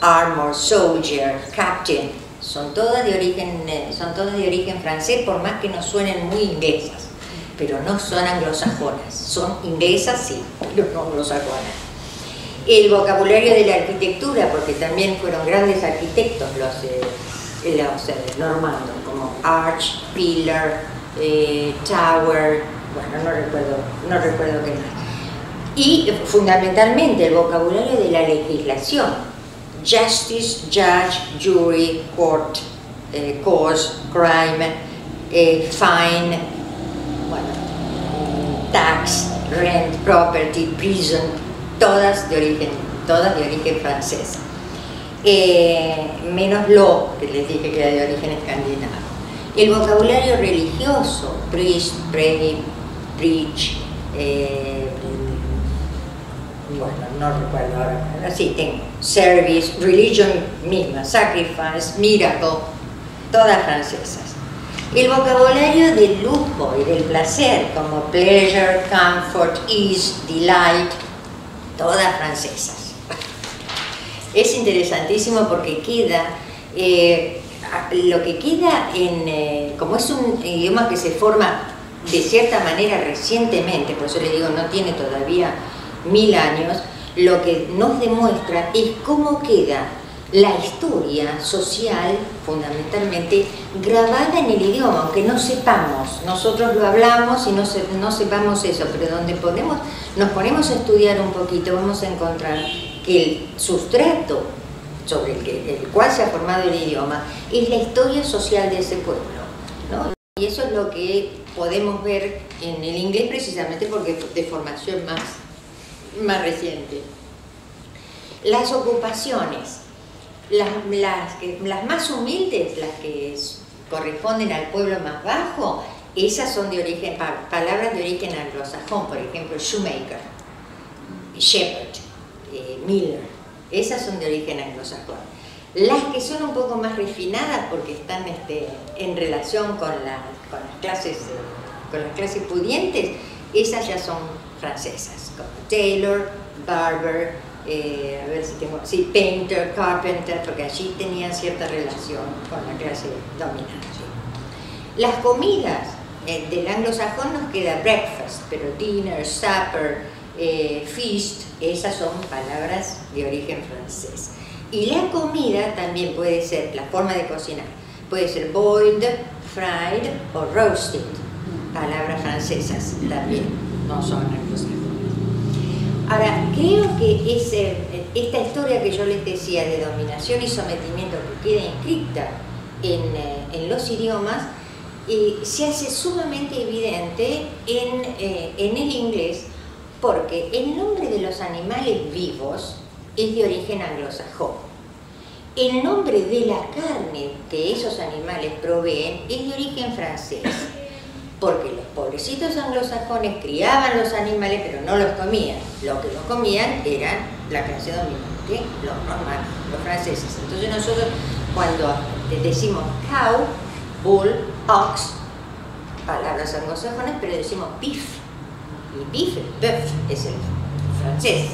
armor, soldier, captain, son todas de origen francés, por más que no suenen muy inglesas, pero no son anglosajonas, son inglesas sí, pero no anglosajonas. El vocabulario de la arquitectura, porque también fueron grandes arquitectos los normandos, como arch, pillar, tower, bueno, no recuerdo qué más. Y fundamentalmente el vocabulario de la legislación: justice, judge, jury, court, cause, crime, fine, bueno, tax, rent, property, prison, todas de origen francés. Menos law, que les dije que era de origen escandinavo. El vocabulario religioso: priest, pray, preach, bueno, no recuerdo ahora, sí tengo, service, religion misma, sacrifice, miracle, todas francesas. El vocabulario del lujo y del placer, como pleasure, comfort, ease, delight, todas francesas. Es interesantísimo porque queda, lo que queda como es un idioma que se forma de cierta manera recientemente, por eso le digo, no tiene todavía 1000 años, lo que nos demuestra es cómo queda la historia social, fundamentalmente, grabada en el idioma, aunque no sepamos. Nosotros lo hablamos y no sepamos eso, pero donde nos ponemos a estudiar un poquito, vamos a encontrar que el sustrato sobre el cual se ha formado el idioma es la historia social de ese pueblo, ¿no? Y eso es lo que podemos ver en el inglés, precisamente porque es de formación más reciente. Las ocupaciones, las más humildes, las que corresponden al pueblo más bajo, esas son de origen, palabras de origen anglosajón, por ejemplo, shoemaker, shepherd, miller, esas son de origen anglosajón. Las que son un poco más refinadas, porque están en relación con las clases pudientes, esas ya son francesas, como tailor, barber, a ver si tengo, sí, painter, carpenter, porque allí tenían cierta relación con la clase dominante. Las comidas del anglosajón nos queda breakfast, pero dinner, supper, feast, esas son palabras de origen francés. Y la comida también puede ser, la forma de cocinar, puede ser boiled, fried o roasted, palabras francesas también, no son anglosajonas. Ahora, creo que esta historia que yo les decía de dominación y sometimiento que queda inscrita en los idiomas se hace sumamente evidente en el inglés, porque el nombre de los animales vivos es de origen anglosajón. El nombre de la carne que esos animales proveen es de origen francés, porque los pobrecitos anglosajones criaban los animales pero no los comían. Lo que los comían eran la clase dominante, los normandos, los franceses. Entonces nosotros cuando decimos cow, bull, ox, palabras anglosajonas, pero decimos beef, y beef, bœuf, es el francés.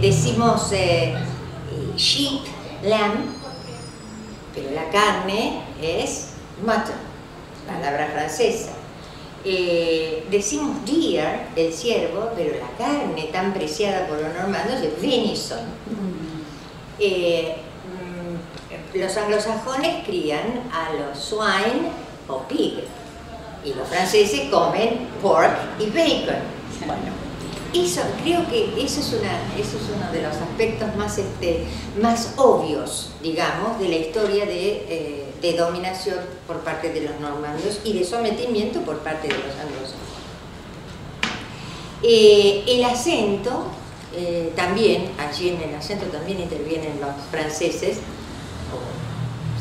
Decimos sheep, lamb, pero la carne es mutton, palabra francesa. Decimos deer, el ciervo, pero la carne tan preciada por los normandos es venison. Los anglosajones crían a los swine o pig, y los franceses comen pork y bacon. Bueno, creo que eso es uno de los aspectos más obvios, digamos, de la historia de dominación por parte de los normandos y de sometimiento por parte de los anglosajones. El acento, también, allí en el acento también intervienen los franceses,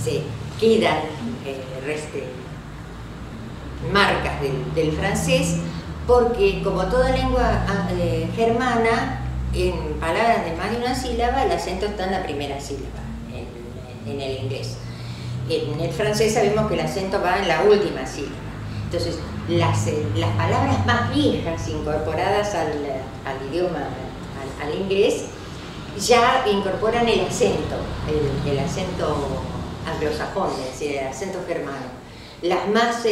se quedan marcas del francés, porque como toda lengua germana, en palabras de más de una sílaba, el acento está en la primera sílaba, en el inglés. En el francés sabemos que el acento va en la última sílaba. Entonces, las palabras más viejas incorporadas al idioma, al inglés, ya incorporan el acento anglosajón, es decir, el acento germano. Las más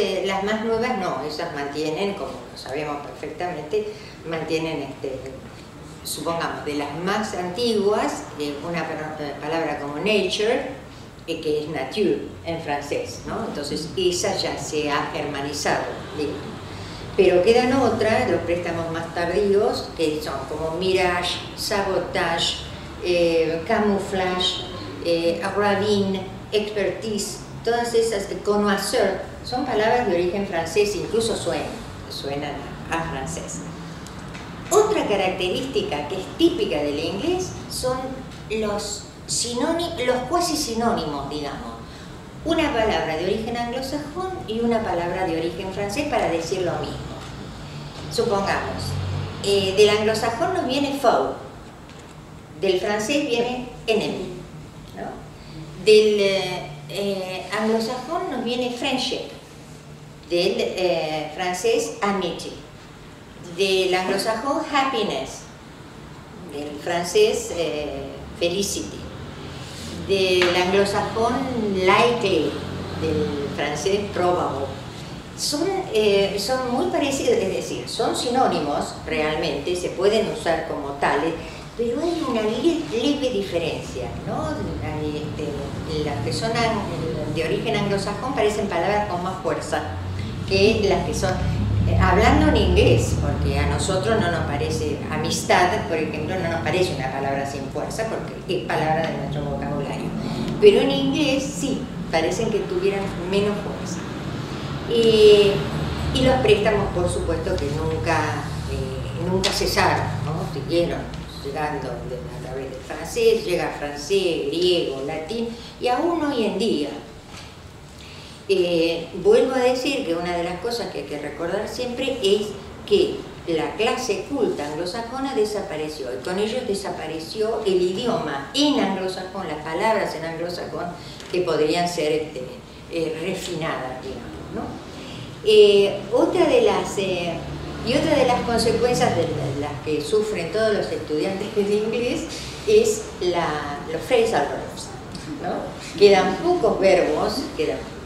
nuevas no, esas mantienen, como lo sabemos perfectamente, mantienen, supongamos, de las más antiguas, una palabra como nature, que es nature en francés, ¿no? Entonces esa ya se ha germanizado, digamos. Pero quedan otras, los préstamos más tardíos, que son como mirage, sabotage, camouflage, ravine, expertise, todas esas, connoisseur, son palabras de origen francés, incluso suenan a francés. Otra característica que es típica del inglés son los cuasi sinónimos, digamos. Una palabra de origen anglosajón y una palabra de origen francés para decir lo mismo. Supongamos, del anglosajón nos viene foe, del francés viene ennemi, ¿no? Del anglosajón nos viene friendship, del francés amity, del anglosajón happiness, del francés felicity, del anglosajón likely, del francés probable. Son muy parecidos, es decir, son sinónimos realmente, se pueden usar como tales, pero hay una leve diferencia, ¿no? Las que son de origen anglosajón parecen palabras con más fuerza que las que son, hablando en inglés, porque a nosotros no nos parece, amistad, por ejemplo, no nos parece una palabra sin fuerza, porque es palabra de nuestro vocabulario. Pero en inglés sí, parecen que tuvieran menos fuerza. Y los préstamos, por supuesto, que nunca cesaron, ¿no? Siguieron llegando a través del francés, llega francés, griego, latín, y aún hoy en día. Vuelvo a decir que una de las cosas que hay que recordar siempre es que la clase culta anglosajona desapareció, y con ello desapareció el idioma en anglosajón, las palabras en anglosajón que podrían ser refinadas, digamos, ¿no? Otra de las consecuencias de las que sufren todos los estudiantes de inglés es los phrasal verbs, ¿no? Quedan pocos verbos,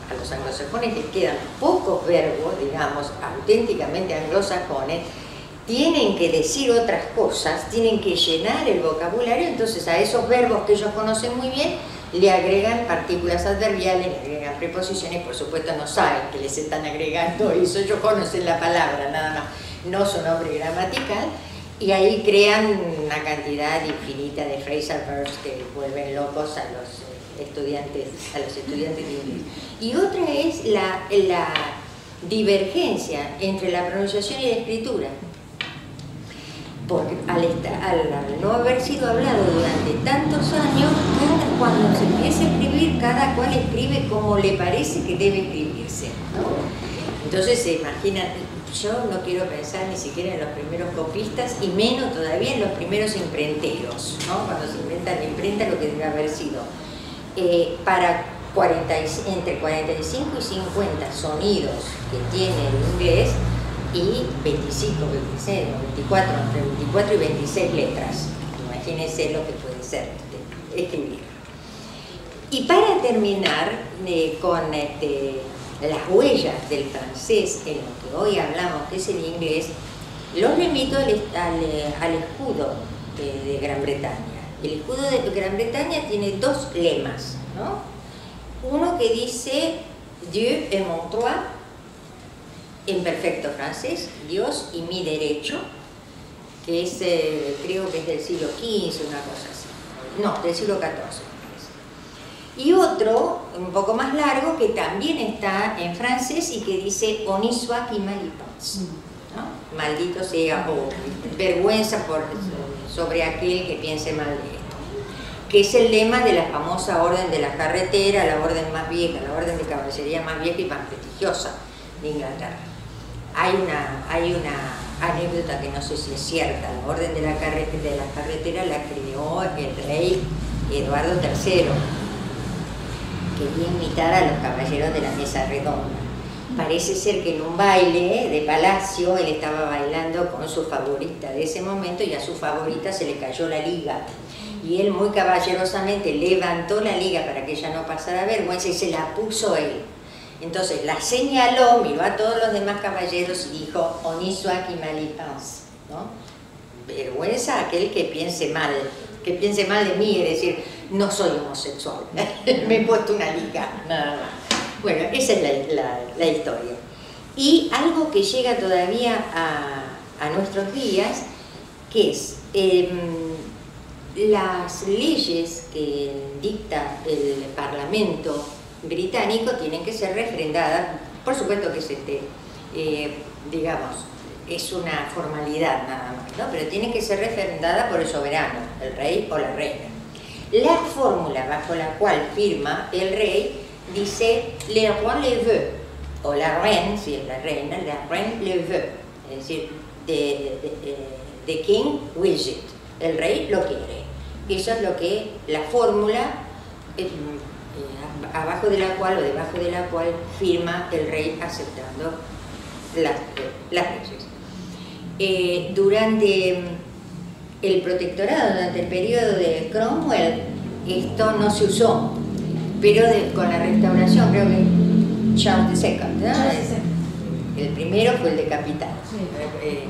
a los anglosajones les quedan pocos verbos, digamos, auténticamente anglosajones, tienen que decir otras cosas, tienen que llenar el vocabulario, entonces a esos verbos que ellos conocen muy bien le agregan partículas adverbiales, le agregan preposiciones, por supuesto no saben que les están agregando eso, ellos conocen la palabra nada más, no su nombre gramatical, y ahí crean una cantidad infinita de phrasal verbs que vuelven locos a los estudiantes de inglés. Y otra es la divergencia entre la pronunciación y la escritura, porque al no haber sido hablado durante tantos años, cuando se empieza a escribir, cada cual escribe como le parece que debe escribirse, ¿no? Entonces se imaginan, yo no quiero pensar ni siquiera en los primeros copistas y menos todavía en los primeros imprenteros, ¿no? Cuando se inventa la imprenta, lo que debe haber sido para entre 45 y 50 sonidos que tiene el inglés y 25, 26, 24, entre 24 y 26 letras. Imagínense lo que puede ser escribir. Y para terminar con las huellas del francés en lo que hoy hablamos, que es el inglés, los remito al escudo de Gran Bretaña. El escudo de Gran Bretaña tiene dos lemas, ¿no? Uno que dice Dieu est mon droit, en perfecto francés, Dios y mi derecho, que es, creo que es del siglo XV, una cosa así. No, del siglo XIV. Y otro, un poco más largo, que también está en francés y que dice Honi soit qui mal y pense, ¿no? Maldito sea, o vergüenza sobre aquel que piense mal de esto, que es el lema de la famosa orden de la carretera, la orden más vieja, la orden de caballería más vieja y más prestigiosa de Inglaterra. Hay una anécdota que no sé si es cierta. La orden de la carretera la creó el rey Eduardo III. Quería imitar a los caballeros de la mesa redonda. Parece ser que en un baile de palacio él estaba bailando con su favorita de ese momento y a su favorita se le cayó la liga. y él muy caballerosamente levantó la liga para que ella no pasara vergüenza y se la puso él. Entonces la señaló, miró a todos los demás caballeros y dijo, "Honi soit qui mal y pense", ¿no? Vergüenza aquel que piense mal de mí, es decir, no soy homosexual, me he puesto una liga, nada más. Bueno, esa es la historia. Y algo que llega todavía a nuestros días, que es las leyes que dicta el Parlamento británico tienen que ser refrendadas, por supuesto que es digamos, es una formalidad nada más, ¿no? Pero tiene que ser refrendada por el soberano, el rey o la reina. La fórmula bajo la cual firma el rey dice le roi le veut, o la reine, si es la reina, la reine le veut, es decir, the king wills it, el rey lo quiere. Eso es lo que la fórmula abajo de la cual o debajo de la cual firma el rey aceptando las leyes. Durante el protectorado, durante el periodo de Cromwell, esto no se usó, pero con la restauración, creo que Charles II, ¿no? El primero fue el decapitado.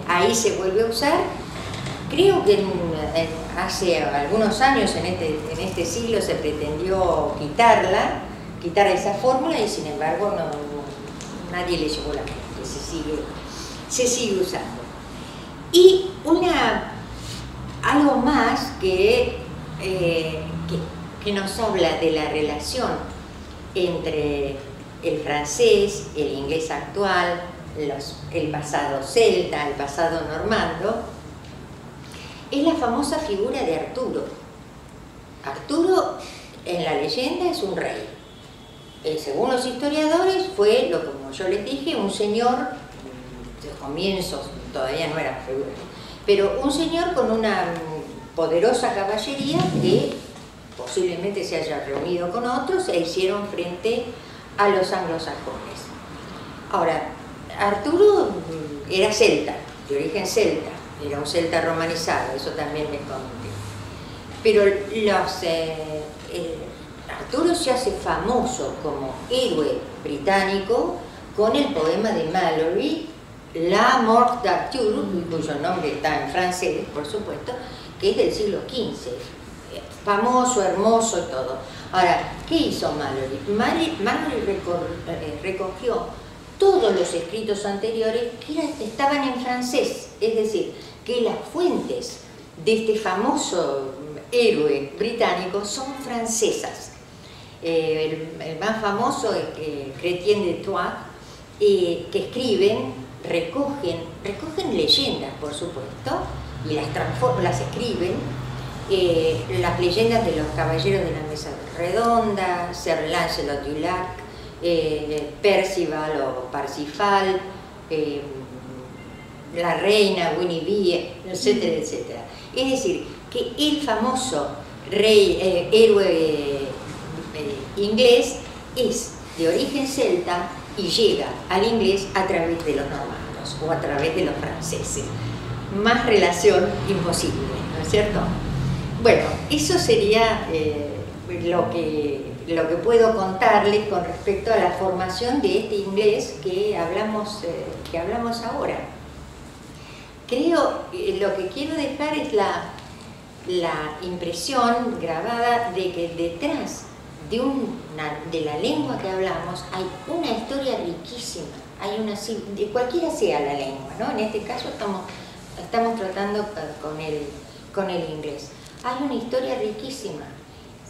Ahí se vuelve a usar. Creo que hace algunos años, en este siglo, se pretendió quitar esa fórmula y sin embargo nadie le llevó la mente, se sigue usando. Y algo más que nos habla de la relación entre el francés, el inglés actual, el pasado celta, el pasado normando, es la famosa figura de Arturo. Arturo en la leyenda es un rey. Según los historiadores fue, como yo les dije, un señor de comienzos, todavía no era figura, pero un señor con una poderosa caballería que posiblemente se haya reunido con otros e hicieron frente a los anglosajones. Ahora, Arturo era celta, de origen celta, era un celta romanizado, eso también les conté. Pero Arturo se hace famoso como héroe británico con el poema de Malory, La Mort d'Arthur, cuyo nombre está en francés, por supuesto, que es del siglo XV. Famoso, hermoso y todo. Ahora, ¿qué hizo Malory? Malory recogió todos los escritos anteriores que estaban en francés, es decir, que las fuentes de este famoso héroe británico son francesas. El más famoso es Chrétien de Troyes, que recogen leyendas, por supuesto, y las escriben, las leyendas de los caballeros de la mesa redonda, Sir Lancelot du Lac, Percival o Parsifal, la reina Guinevere, etcétera, etcétera. Es decir, que el famoso héroe inglés es de origen celta y llega al inglés a través de los normandos o a través de los franceses. Más relación imposible, ¿no es cierto? Bueno, eso sería lo que puedo contarles con respecto a la formación de este inglés que hablamos ahora. Creo lo que quiero dejar es la impresión grabada de que detrás de la lengua que hablamos hay una historia riquísima, de cualquiera sea la lengua, ¿no? En este caso estamos tratando con el inglés. Hay una historia riquísima.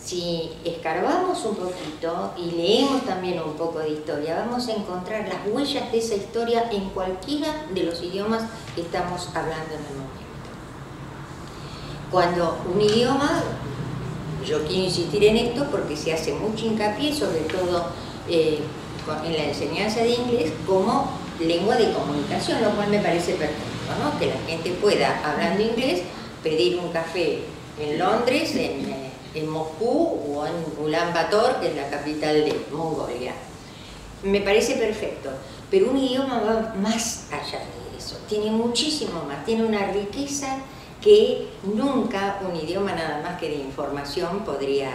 Si escarbamos un poquito y leemos también un poco de historia, vamos a encontrar las huellas de esa historia en cualquiera de los idiomas que estamos hablando en el momento. Cuando un idioma, yo quiero insistir en esto porque se hace mucho hincapié, sobre todo en la enseñanza de inglés, como lengua de comunicación, lo cual me parece perfecto, ¿no? Que la gente pueda, hablando inglés, pedir un café en Londres, en Moscú o en Ulaanbaatar, que es la capital de Mongolia. Me parece perfecto, pero un idioma va más allá de eso, tiene muchísimo más, tiene una riqueza que nunca un idioma nada más que de información podría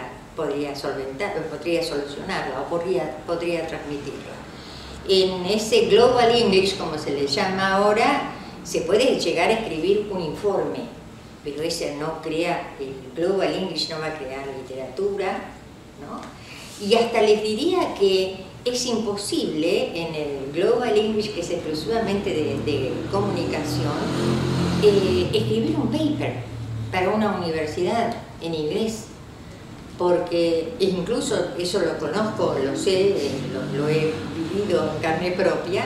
solucionarla o podría transmitirla. En ese Global English, como se le llama ahora, se puede llegar a escribir un informe, pero ese no crea, el Global English no va a crear literatura, ¿no? Y hasta les diría que es imposible en el Global English, que es exclusivamente de comunicación, escribir un paper para una universidad en inglés, porque incluso eso lo conozco, lo sé, lo he vivido en carne propia.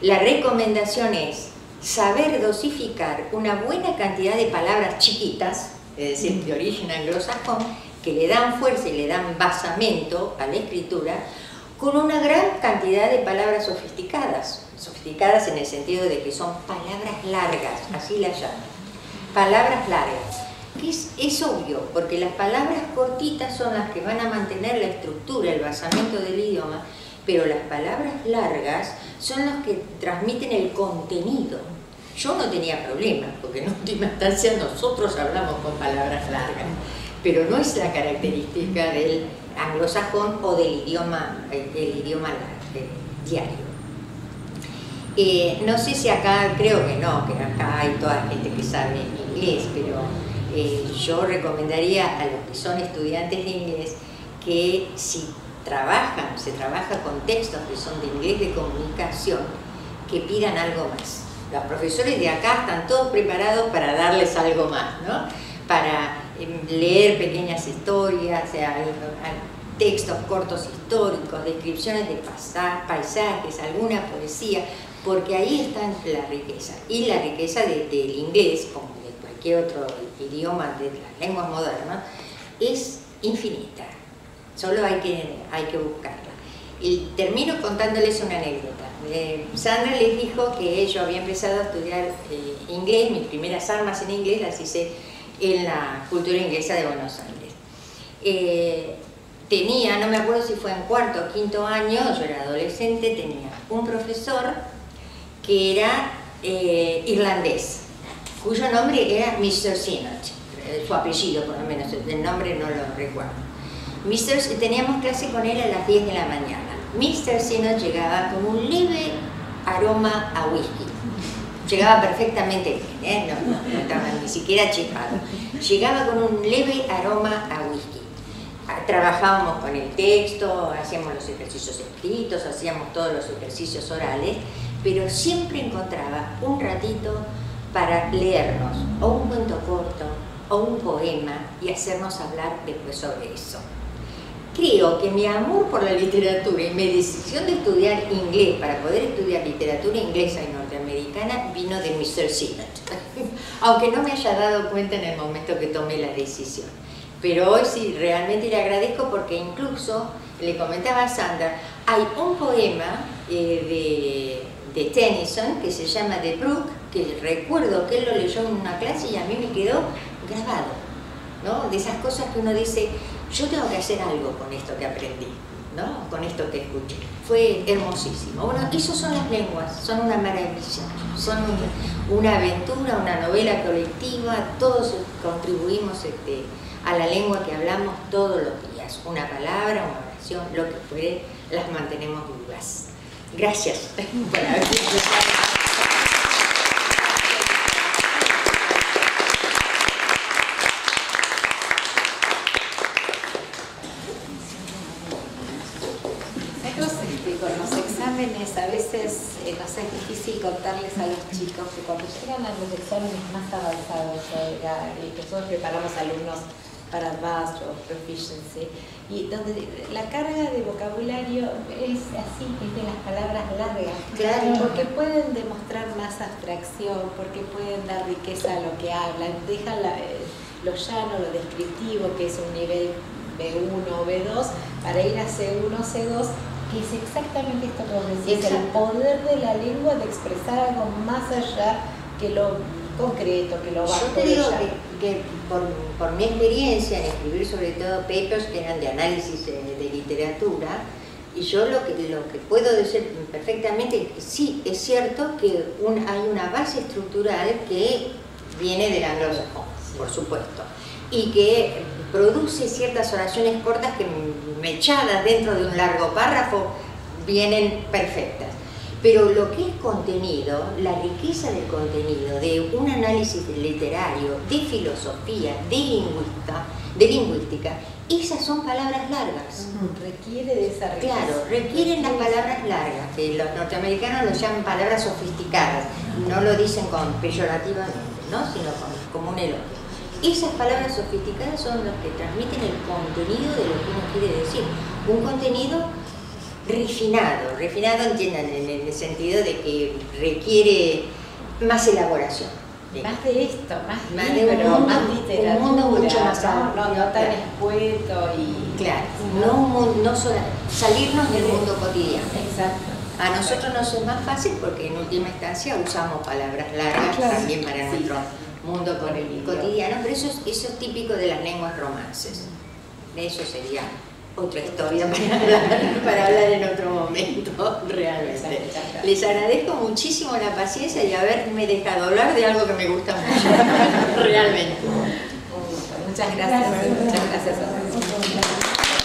La recomendación es saber dosificar una buena cantidad de palabras chiquitas, es decir, de origen anglosajón, que le dan fuerza y le dan basamento a la escritura, con una gran cantidad de palabras sofisticadas en el sentido de que son palabras largas, así las llaman, palabras largas. Que es obvio, porque las palabras cortitas son las que van a mantener la estructura, el basamento del idioma, pero las palabras largas son las que transmiten el contenido. Yo no tenía problemas, porque en última instancia nosotros hablamos con palabras largas, pero no es la característica del anglosajón o del idioma diario. No sé si acá, creo que no, que acá hay toda gente que sabe inglés, pero yo recomendaría a los que son estudiantes de inglés que si se trabaja con textos que son de inglés de comunicación, que pidan algo más. Los profesores de acá están todos preparados para darles algo más, ¿no? Para leer pequeñas historias, textos cortos históricos, descripciones de paisajes, alguna poesía, porque ahí está la riqueza. Y la riqueza del inglés, como de cualquier otro idioma de las lenguas modernas, es infinita. Solo hay que buscarla. Y termino contándoles una anécdota. Sandra les dijo que yo había empezado a estudiar inglés, mis primeras armas en inglés las hice en la cultura inglesa de Buenos Aires. Tenía, no me acuerdo si fue en cuarto o quinto año, yo era adolescente, tenía un profesor que era irlandés, cuyo nombre era Mr. Sinnott, su apellido por lo menos, el nombre no lo recuerdo. Teníamos clase con él a las 10 de la mañana. Mr. Sinnott llegaba con un leve aroma a whisky. Llegaba perfectamente bien, no estaba ni siquiera chipado. Llegaba con un leve aroma a whisky. Trabajábamos con el texto, hacíamos los ejercicios escritos, hacíamos todos los ejercicios orales, pero siempre encontraba un ratito para leernos o un cuento corto o un poema y hacernos hablar después sobre eso. Creo que mi amor por la literatura y mi decisión de estudiar inglés para poder estudiar literatura inglesa y norteamericana vino de Mr. Sinnott, aunque no me haya dado cuenta en el momento que tomé la decisión. Pero hoy sí, realmente le agradezco porque incluso, le comentaba a Sandra, hay un poema de Tennyson que se llama The Brook, que recuerdo que él lo leyó en una clase y a mí me quedó grabado, ¿no? De esas cosas que uno dice, yo tengo que hacer algo con esto que aprendí, ¿no? Con esto que escuché. Fue hermosísimo. Bueno, esos son las lenguas, son una maravilla, son una aventura, una novela colectiva, todos contribuimos a la lengua que hablamos todos los días. Una palabra, una oración, lo que fuere, las mantenemos vivas. Gracias por haber escuchado. Con los exámenes a veces nos es difícil contarles a los chicos que cuando llegan a los exámenes más avanzados, nosotros preparamos alumnos para Advanced o Proficiency, y donde la carga de vocabulario es así, es de las palabras largas, claro, porque pueden demostrar más abstracción, porque pueden dar riqueza a lo que hablan, dejan lo llano, lo descriptivo, que es un nivel B1 o B2, para ir a C1 o C2, que es exactamente esto que vos decís, el poder de la lengua de expresar algo más allá que lo concreto, que lo bajo. Yo te digo que por mi experiencia en escribir sobre todo papers que eran de análisis de literatura, y yo lo que puedo decir perfectamente, sí, es cierto que hay una base estructural que viene del anglosajón, por supuesto, y que produce ciertas oraciones cortas que mechadas dentro de un largo párrafo vienen perfectas. Pero lo que es contenido, la riqueza del contenido, de un análisis literario, de filosofía, de lingüística, esas son palabras largas. Requiere de esa riqueza. Claro, requieren las palabras largas, que los norteamericanos lo llaman palabras sofisticadas, no lo dicen peyorativamente, ¿no? Sino como un elogio. Esas palabras sofisticadas son las que transmiten el contenido de lo que uno quiere decir. Un contenido refinado entiendan en el sentido de que requiere más elaboración. Más de esto, más de un mundo, más literatura, un mundo mucho más amplio. No tan escueto y... Claro, no salirnos del mundo cotidiano. Exacto. A nosotros nos es más fácil porque en última instancia usamos palabras largas también para nuestro mundo cotidiano, pero eso es típico de las lenguas romances. Eso sería otra historia para hablar en otro momento, realmente. Les agradezco muchísimo la paciencia y haberme dejado hablar de algo que me gusta mucho, realmente. Muchas gracias. Muchas gracias a todos.